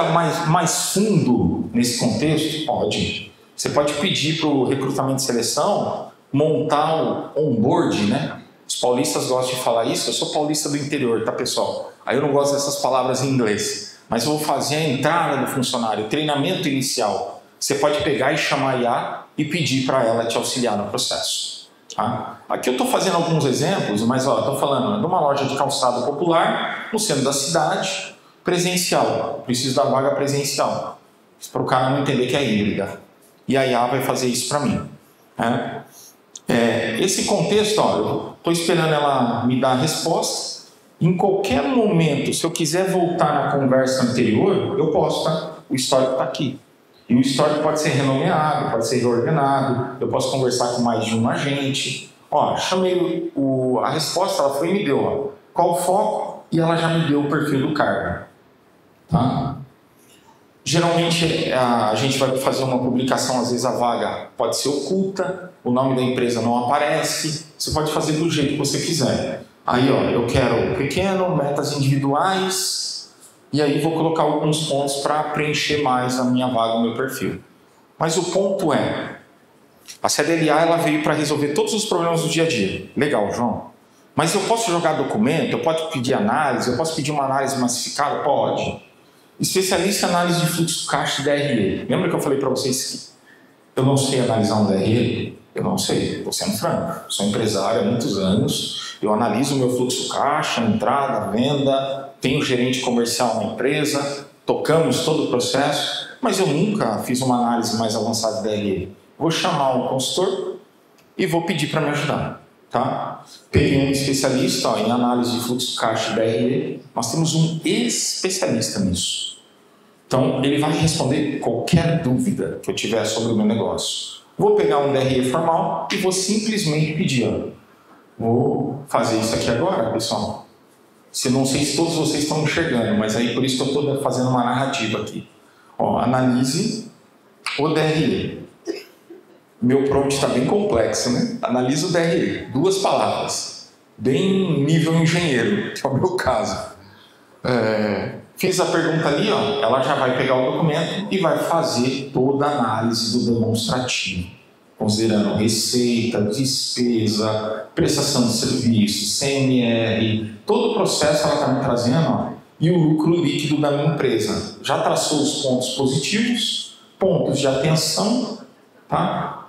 mais fundo nesse contexto? Pode. Você pode pedir para o recrutamento e seleção montar o onboard, né? Os paulistas gostam de falar isso, eu sou paulista do interior, tá, pessoal? Aí eu não gosto dessas palavras em inglês, mas eu vou fazer a entrada do funcionário, o treinamento inicial. Você pode pegar e chamar a IA e pedir para ela te auxiliar no processo. Tá? Aqui eu estou fazendo alguns exemplos, mas estou falando de uma loja de calçado popular no centro da cidade, presencial. Preciso da vaga presencial, para o cara não entender que é híbrida. E a IA vai fazer isso para mim. Né? Esse contexto, eu estou esperando ela me dar a resposta. Em qualquer momento, se eu quiser voltar na conversa anterior, eu posso, tá? O histórico está aqui. E o histórico pode ser renomeado, pode ser reordenado, eu posso conversar com mais de um agente. Chamei a resposta, ela foi e me deu qual o foco, e ela já me deu o perfil do cargo. Tá? Geralmente a gente vai fazer uma publicação, às vezes a vaga pode ser oculta, o nome da empresa não aparece, você pode fazer do jeito que você quiser. Aí eu quero pequeno, metas individuais, e aí vou colocar alguns pontos para preencher mais a minha vaga, o meu perfil. Mas o ponto é, A CDLA ela veio para resolver todos os problemas do dia a dia. Legal, João. Mas eu posso jogar documento, eu posso pedir análise, eu posso pedir uma análise massificada? Pode. Especialista em análise de fluxo caixa e DRE. Lembra que eu falei para vocês que eu não sei analisar um DRE? Eu não sei, vou sendo franco. Sou empresário há muitos anos, eu analiso o meu fluxo caixa, entrada, venda, tenho gerente comercial na empresa, tocamos todo o processo, mas eu nunca fiz uma análise mais avançada de DRE. Vou chamar um consultor e vou pedir para me ajudar. Tá? Peguei um especialista em análise de fluxo caixa e DRE, nós temos um especialista nisso. Então, ele vai responder qualquer dúvida que eu tiver sobre o meu negócio. Vou pegar um DRE formal e vou simplesmente pedir. Vou fazer isso aqui agora, pessoal. Não sei se todos vocês estão enxergando, mas aí por isso que eu estou fazendo uma narrativa aqui. Analise o DRE. Meu prompt está bem complexo, né? Analisa o DRE. 2 palavras. Bem nível engenheiro, que é o meu caso. Fiz a pergunta ali, ela já vai pegar o documento e vai fazer toda a análise do demonstrativo. Considerando receita, despesa, prestação de serviço, CMR, todo o processo ela está me trazendo, e o lucro líquido da minha empresa. Já traçou os pontos positivos, pontos de atenção, tá?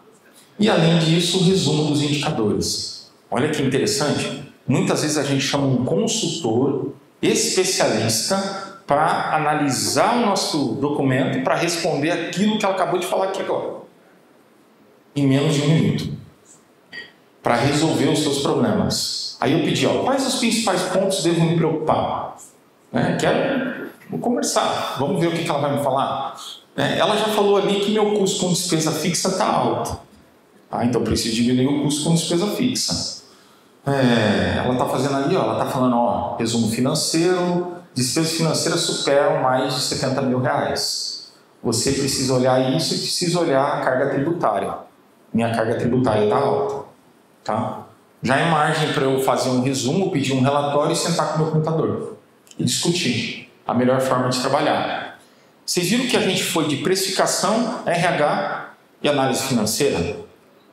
E além disso, o resumo dos indicadores. Olha que interessante, muitas vezes a gente chama um consultor especialista para analisar o nosso documento e para responder aquilo que ela acabou de falar aqui agora, em menos de 1 minuto, para resolver os seus problemas. Aí eu pedi, quais os principais pontos devo me preocupar? Vou conversar, vamos ver o que ela vai me falar. Ela já falou ali que meu custo com despesa fixa está alto. Então preciso diminuir o custo com despesa fixa. Ela está fazendo ali, ela está falando, resumo financeiro, despesas financeiras superam mais de 70 mil reais. Você precisa olhar isso e precisa olhar a carga tributária. Minha carga tributária está alta. Tá? Já é margem para eu fazer um resumo, pedir um relatório e sentar com o meu contador e discutir a melhor forma de trabalhar. Vocês viram que a gente foi de precificação, RH e análise financeira?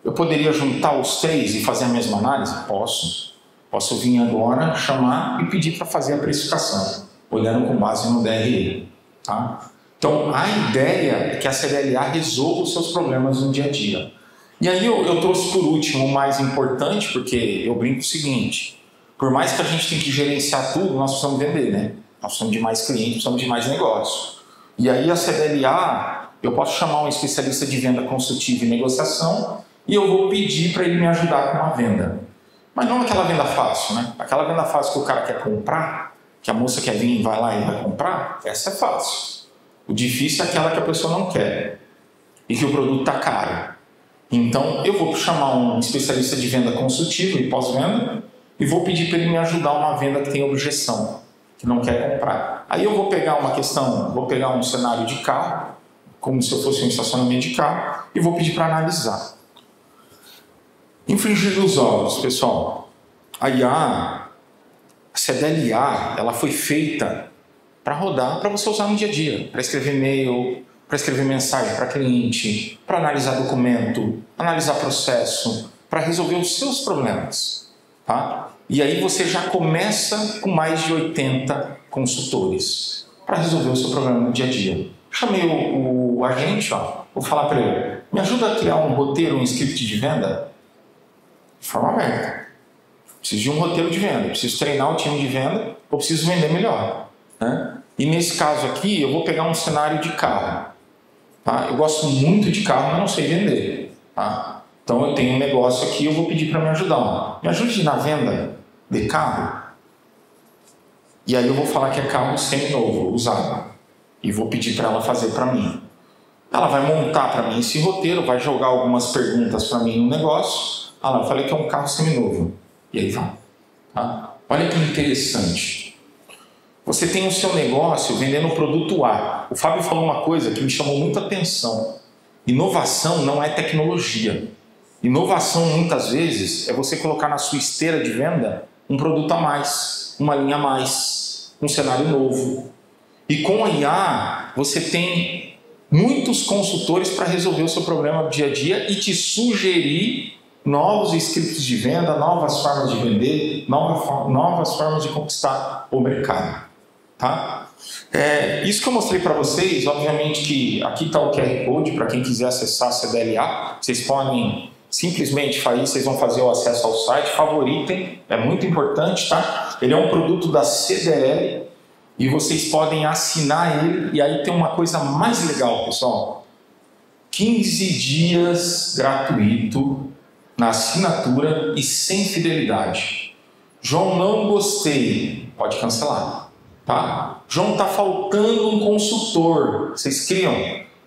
Eu poderia juntar os 3 e fazer a mesma análise? Posso vir agora, chamar e pedir para fazer a precificação, olhando com base no DRE. Tá? Então, a ideia é que a CDLA resolva os seus problemas no dia a dia. E aí eu trouxe por último o mais importante, porque eu brinco o seguinte, por mais que a gente tenha que gerenciar tudo, nós precisamos vender, né? Nós precisamos de mais clientes, precisamos de mais negócio. E aí a CDLA, eu posso chamar um especialista de venda consultiva e negociação e eu vou pedir para ele me ajudar com uma venda. Mas não aquela venda fácil, né? Aquela venda fácil que o cara quer comprar, que a moça quer vir e vai lá e vai comprar, essa é fácil. O difícil é aquela que a pessoa não quer e que o produto está caro. Então, eu vou chamar um especialista de venda consultiva e pós-venda e vou pedir para ele me ajudar uma venda que tem objeção, que não quer comprar. Aí eu vou pegar uma questão, vou pegar um cenário de carro, como se eu fosse um estacionamento de carro, e vou pedir para analisar. Infringir os ovos, pessoal. A CDLA, ela foi feita para rodar, para você usar no dia a dia, para escrever e-mail, para escrever mensagem para cliente, para analisar documento, analisar processo, para resolver os seus problemas. Tá? E aí você já começa com mais de 80 consultores para resolver o seu problema no dia a dia. Chamei o agente, vou falar para ele, me ajuda a criar um roteiro, um script de venda? De forma aberta. Preciso de um roteiro de venda, preciso treinar o time de venda, ou preciso vender melhor. Né? E nesse caso aqui, eu vou pegar um cenário de carro. Tá? Eu gosto muito de carro, mas não sei vender. Tá? Então eu tenho um negócio aqui, eu vou pedir para me ajudar. Me ajude na venda de carro. E aí eu vou falar que é carro seminovo, usado. E vou pedir para ela fazer para mim. Ela vai montar para mim esse roteiro, vai jogar algumas perguntas para mim no negócio. Eu falei que é um carro seminovo. E aí vai. Tá? Olha que interessante. Você tem o seu negócio vendendo o produto A. O Fábio falou uma coisa que me chamou muita atenção. Inovação não é tecnologia. Inovação, muitas vezes, é você colocar na sua esteira de venda um produto a mais, uma linha a mais, um cenário novo. E com a IA, você tem muitos consultores para resolver o seu problema do dia a dia e te sugerir novos scripts de venda, novas formas de vender, novas formas de conquistar o mercado. Tá? Isso que eu mostrei para vocês, obviamente que aqui está o QR Code para quem quiser acessar a CDLA. Vocês podem simplesmente vocês vão fazer o acesso ao site, favoritem, é muito importante, tá? Ele é um produto da CDL e vocês podem assinar ele. E aí tem uma coisa mais legal, pessoal: 15 dias gratuito na assinatura e sem fidelidade. João, não gostei, pode cancelar, tá? João, tá faltando um consultor, vocês criam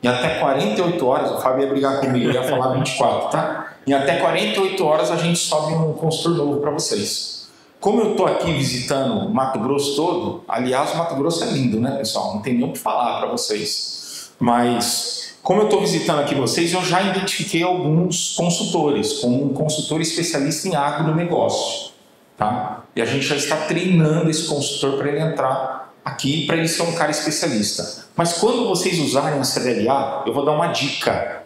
em até 48 horas, o Fábio ia brigar comigo, ia falar 24, tá? Em até 48 horas a gente sobe um consultor novo para vocês. Como eu tô aqui visitando Mato Grosso todo, aliás, o Mato Grosso é lindo, né, pessoal? Não tem nem o que falar para vocês, mas como eu estou visitando aqui vocês, eu já identifiquei alguns consultores, como um consultor especialista em agronegócio, tá? E a gente já está treinando esse consultor para ele entrar aqui, para ele ser um cara especialista. Mas quando vocês usarem a CDLA, eu vou dar uma dica.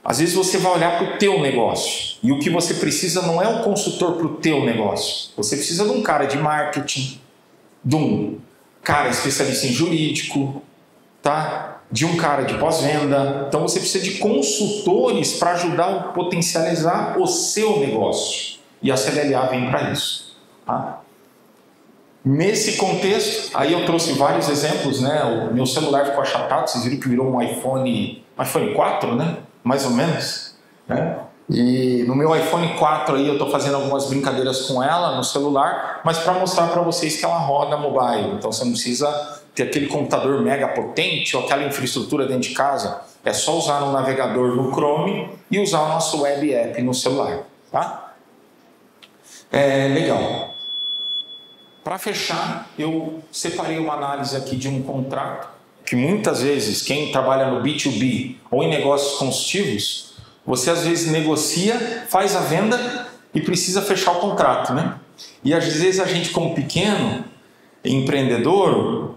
Às vezes você vai olhar para o teu negócio, e o que você precisa não é um consultor para o teu negócio. Você precisa de um cara de marketing, de um cara especialista em jurídico, tá? De um cara de pós-venda. Então você precisa de consultores para ajudar a potencializar o seu negócio. E a CDLA vem para isso. Tá? Nesse contexto, aí eu trouxe vários exemplos, né? O meu celular ficou achatado, vocês viram que virou um iPhone 4, né? Mais ou menos. Né? E no meu iPhone 4 aí eu estou fazendo algumas brincadeiras com ela no celular, mas para mostrar para vocês que ela roda mobile. Então você não precisa ter aquele computador mega potente ou aquela infraestrutura dentro de casa. É só usar no navegador no Chrome e usar o nosso web app no celular. Tá? Legal. Para fechar, eu separei uma análise aqui de um contrato que muitas vezes quem trabalha no B2B ou em negócios consultivos, você às vezes negocia, faz a venda e precisa fechar o contrato, né? E às vezes a gente, como pequeno empreendedor,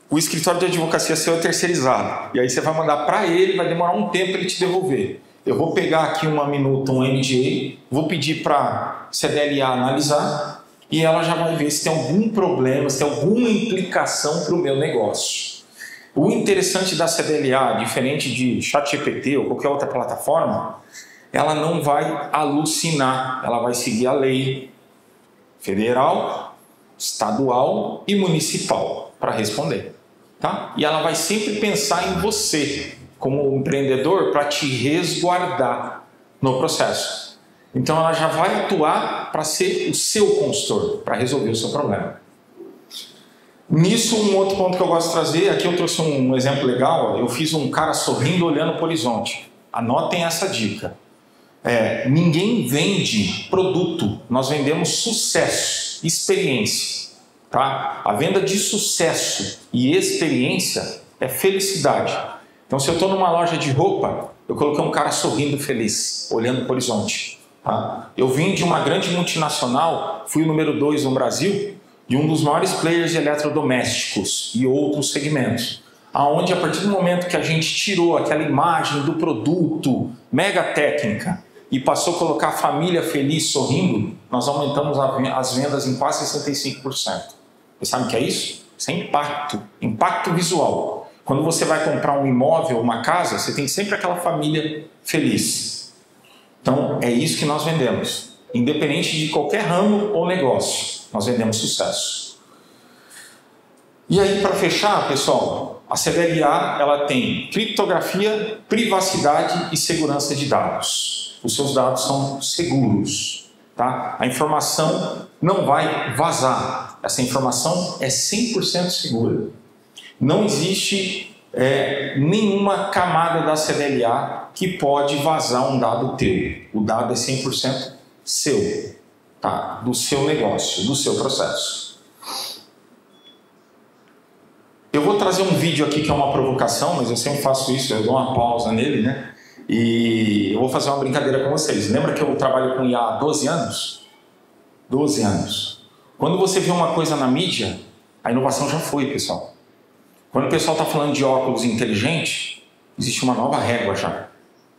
o escritório de advocacia seu é terceirizado. E aí você vai mandar para ele, vai demorar um tempo para ele te devolver. Eu vou pegar aqui uma minuta, um NDA, vou pedir para a CDLA analisar e ela já vai ver se tem algum problema, se tem alguma implicação para o meu negócio. O interessante da CDLA, diferente de ChatGPT ou qualquer outra plataforma, ela não vai alucinar, ela vai seguir a lei federal, estadual e municipal para responder. Tá? E ela vai sempre pensar em você, como empreendedor, para te resguardar no processo. Então ela já vai atuar para ser o seu consultor, para resolver o seu problema. Nisso, um outro ponto que eu gosto de trazer, aqui eu trouxe um exemplo legal, eu fiz um cara sorrindo olhando para o horizonte. Anotem essa dica. Ninguém vende produto, nós vendemos sucesso, experiência. Tá? A venda de sucesso e experiência é felicidade. Então, se eu estou numa loja de roupa, eu coloquei um cara sorrindo feliz, olhando para o horizonte. Tá? Eu vim de uma grande multinacional, fui o número 2 no Brasil, de um dos maiores players de eletrodomésticos e outros segmentos. Aonde, a partir do momento que a gente tirou aquela imagem do produto mega técnica e passou a colocar a família feliz, sorrindo, nós aumentamos as vendas em quase 65%. Você sabe o que é isso? Isso é impacto visual. Quando você vai comprar um imóvel, uma casa, você tem sempre aquela família feliz. Então, é isso que nós vendemos. Independente de qualquer ramo ou negócio, nós vendemos sucesso. E aí, para fechar, pessoal, a CDLA ela tem criptografia, privacidade e segurança de dados. Os seus dados são seguros. Tá? A informação não vai vazar. Essa informação é 100% segura. Não existe nenhuma camada da CDLA que pode vazar um dado teu. O dado é 100% seu, tá? Do seu negócio, do seu processo. Eu vou trazer um vídeo aqui que é uma provocação, mas eu sempre faço isso, eu dou uma pausa nele, né? E eu vou fazer uma brincadeira com vocês. Lembra que eu trabalho com IA há 12 anos? 12 anos. Quando você vê uma coisa na mídia, a inovação já foi, pessoal. Quando o pessoal está falando de óculos inteligente, existe uma nova régua já.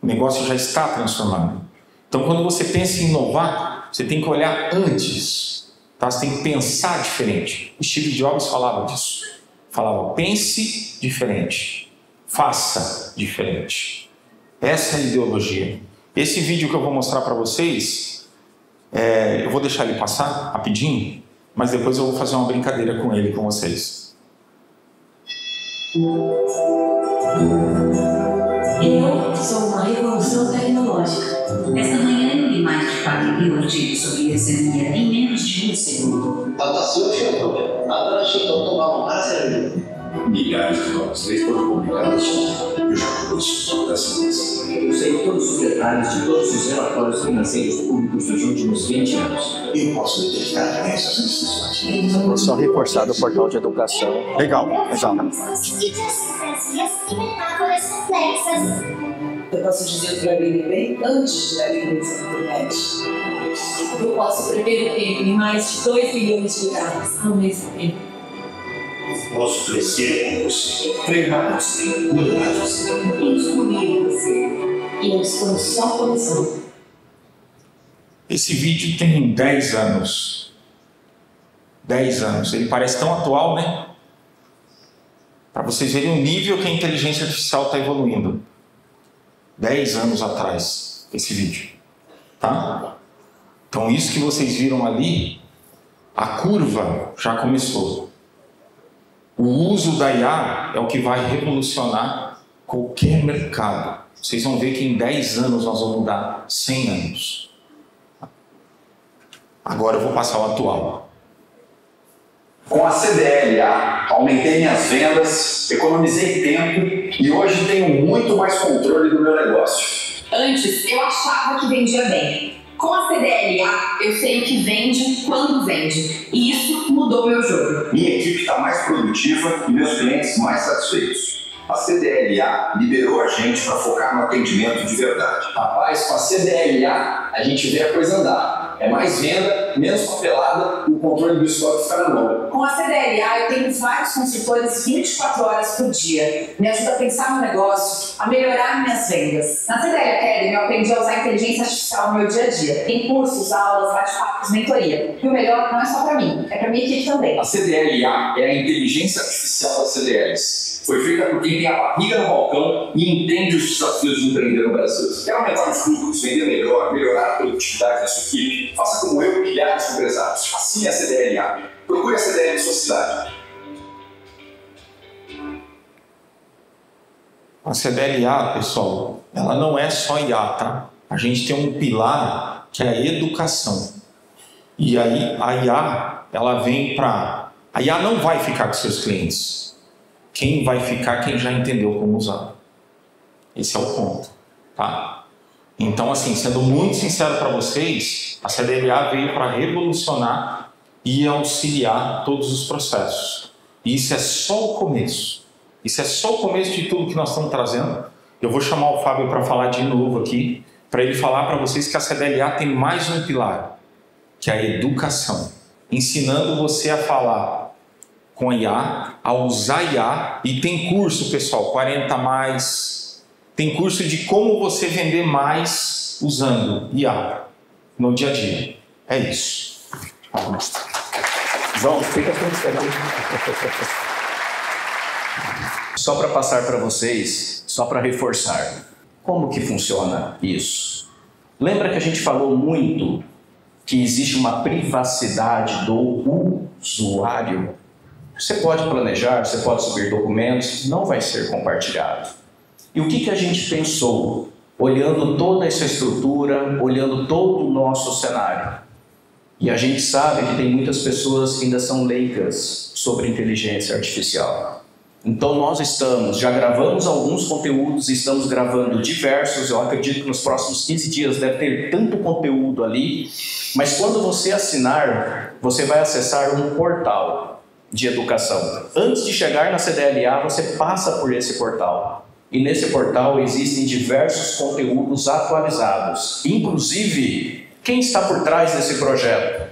O negócio já está transformando. Então, quando você pensa em inovar, você tem que olhar antes. Tá? Você tem que pensar diferente. O Steve Jobs falava disso. Falava, pense diferente. Faça diferente. Essa é a ideologia. Esse vídeo que eu vou mostrar para vocês, eu vou deixar ele passar rapidinho, mas depois eu vou fazer uma brincadeira com ele, com vocês. Eu sou uma revolução tecnológica. Esta manhã eu li mais de 4.000 artigos sobre glicemia em menos de um segundo. A Chitão tomava mais cerveja. Milhares de novas leis foram publicadas. Eu já conheço dessa vez. Eu sei todos os detalhes de todos os relatórios financeiros públicos dos últimos 20 anos. Eu posso detectar essas necessidades. Só reforçar do portal de educação. Legal. metáforas complexas. Eu posso dizer o que vai vender bem antes de dar evidência na internet. Eu posso prever o tempo em mais de 2 milhões de lugares ao mesmo tempo. Posso crescer com você, treinar você, mudar você. Instruir você. E eu estou só começando. Esse vídeo tem 10 anos. 10 anos. Ele parece tão atual, né? Para vocês verem o nível que a inteligência artificial está evoluindo. 10 anos atrás, esse vídeo. Tá? Então, isso que vocês viram ali, a curva já começou. O uso da IA é o que vai revolucionar qualquer mercado. Vocês vão ver que em 10 anos nós vamos mudar 100 anos. Agora eu vou passar o atual. Com a CDLA, aumentei minhas vendas, economizei tempo e hoje tenho muito mais controle do meu negócio. Antes, eu achava que vendia bem. Com a CDLA, eu sei o que vende, quando vende. E isso mudou meu jogo. Minha equipe está mais produtiva e meus clientes mais satisfeitos. A CDLA liberou a gente para focar no atendimento de verdade. Rapaz, com a CDLA, a gente vê a coisa andar. É mais venda, menos papelada e o controle do estoque fica na mão. Com a CDLA, eu tenho vários consultores 24 horas por dia. Me ajuda a pensar no negócio, a melhorar minhas vendas. Na CDLA Academy, eu aprendi a usar a inteligência artificial no meu dia a dia. Tem cursos, aulas, bate-papos, mentoria. E o melhor não é só para mim, é para minha equipe também. A CDLA é a inteligência artificial das CDLs. Foi feita por quem tem a barriga no balcão e entende os desafios de empreender no Brasil. Quer aumentar os lucros, vender melhor, melhorar a produtividade da sua equipe? Faça como eu e milhares de empresários. Assine a CDLA. Procure a CDLA na sua cidade. A CDLA, pessoal, ela não é só IA, tá? A gente tem um pilar que é a educação. E aí a IA, ela vem para... A IA não vai ficar com seus clientes. Quem vai ficar, quem já entendeu como usar. Esse é o ponto, tá? Então, assim, sendo muito sincero para vocês, a CDLA veio para revolucionar e auxiliar todos os processos. E isso é só o começo. Isso é só o começo de tudo que nós estamos trazendo. Eu vou chamar o Fábio para falar de novo aqui, para ele falar para vocês que a CDLA tem mais um pilar, que é a educação. Ensinando você a falar com a IA, a usar IA, e tem curso, pessoal, 40 mais, tem curso de como você vender mais usando IA no dia a dia. É isso. João, fica com Só para passar para vocês, só para reforçar, como que funciona isso? Lembra que a gente falou muito que existe uma privacidade do usuário? Você pode planejar, você pode subir documentos, não vai ser compartilhado. E o que a gente pensou, olhando toda essa estrutura, olhando todo o nosso cenário? E a gente sabe que tem muitas pessoas que ainda são leigas sobre inteligência artificial. Então nós já gravamos alguns conteúdos, estamos gravando diversos, eu acredito que nos próximos 15 dias deve ter tanto conteúdo ali, mas quando você assinar, você vai acessar um portal de educação. Antes de chegar na CDLA, você passa por esse portal. E nesse portal existem diversos conteúdos atualizados. Inclusive, quem está por trás desse projeto?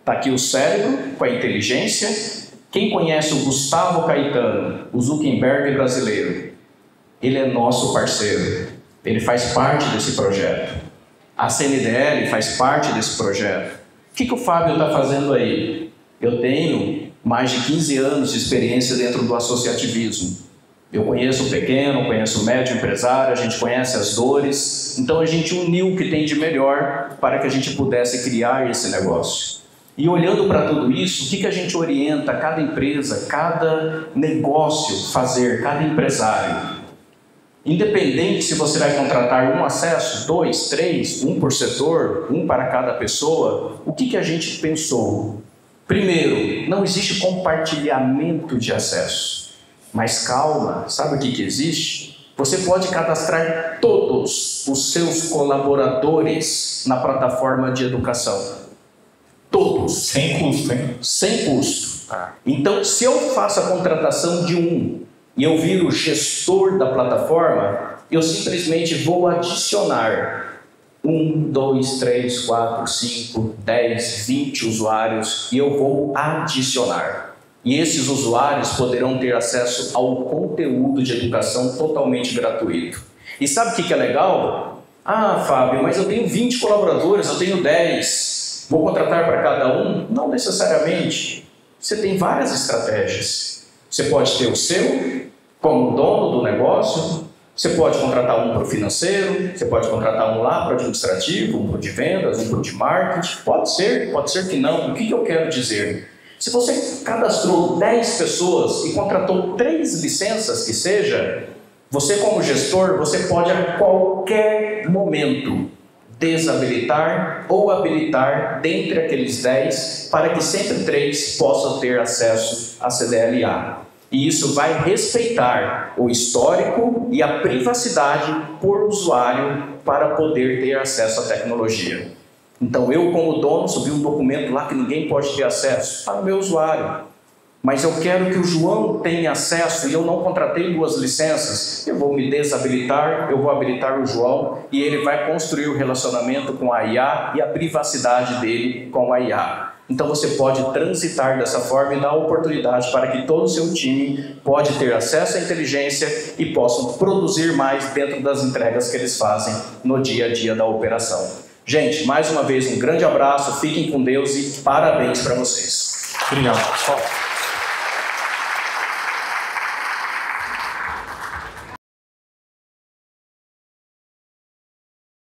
Está aqui o cérebro com a inteligência, Quem conhece o Gustavo Caetano, o Zuckerberg brasileiro? Ele é nosso parceiro. Ele faz parte desse projeto. A CNDL faz parte desse projeto. O que o Fábio está fazendo aí? Eu tenho mais de 15 anos de experiência dentro do associativismo. Eu conheço o pequeno, conheço o médio empresário, a gente conhece as dores. Então a gente uniu o que tem de melhor para que a gente pudesse criar esse negócio. E olhando para tudo isso, o que a gente orienta cada empresa, cada negócio fazer, cada empresário? Independente se você vai contratar um acesso, 2, 3, um por setor, um para cada pessoa, o que a gente pensou? Primeiro, não existe compartilhamento de acesso. Mas calma, sabe o que existe? Você pode cadastrar todos os seus colaboradores na plataforma de educação. Todos. Sem custo, hein? Sem custo. Então, se eu faço a contratação de um e eu viro gestor da plataforma, eu simplesmente vou adicionar 1, 2, 3, 4, 5, 10, 20 usuários e eu vou adicionar. E esses usuários poderão ter acesso ao conteúdo de educação totalmente gratuito. E sabe o que é legal? Ah, Fábio, mas eu tenho 20 colaboradores, eu tenho 10. Vou contratar para cada um? Não necessariamente. Você tem várias estratégias. Você pode ter o seu, como dono do negócio. Você pode contratar um para o financeiro. Você pode contratar um lá para o administrativo, um para o de vendas, um para o de marketing. Pode ser que não. O que eu quero dizer? Se você cadastrou 10 pessoas e contratou 3 licenças que seja, você como gestor, você pode a qualquer momento desabilitar ou habilitar dentre aqueles 10 para que sempre 3 possam ter acesso à CDLA. E isso vai respeitar o histórico e a privacidade por usuário para poder ter acesso à tecnologia. Então eu como dono subi um documento lá que ninguém pode ter acesso para o meu usuário. Mas eu quero que o João tenha acesso e eu não contratei 2 licenças. Eu vou me desabilitar, eu vou habilitar o João e ele vai construir o relacionamento com a IA e a privacidade dele com a IA. Então você pode transitar dessa forma e dar oportunidade para que todo o seu time pode ter acesso à inteligência e possam produzir mais dentro das entregas que eles fazem no dia a dia da operação. Gente, mais uma vez um grande abraço, fiquem com Deus e parabéns para vocês. Obrigado, pessoal.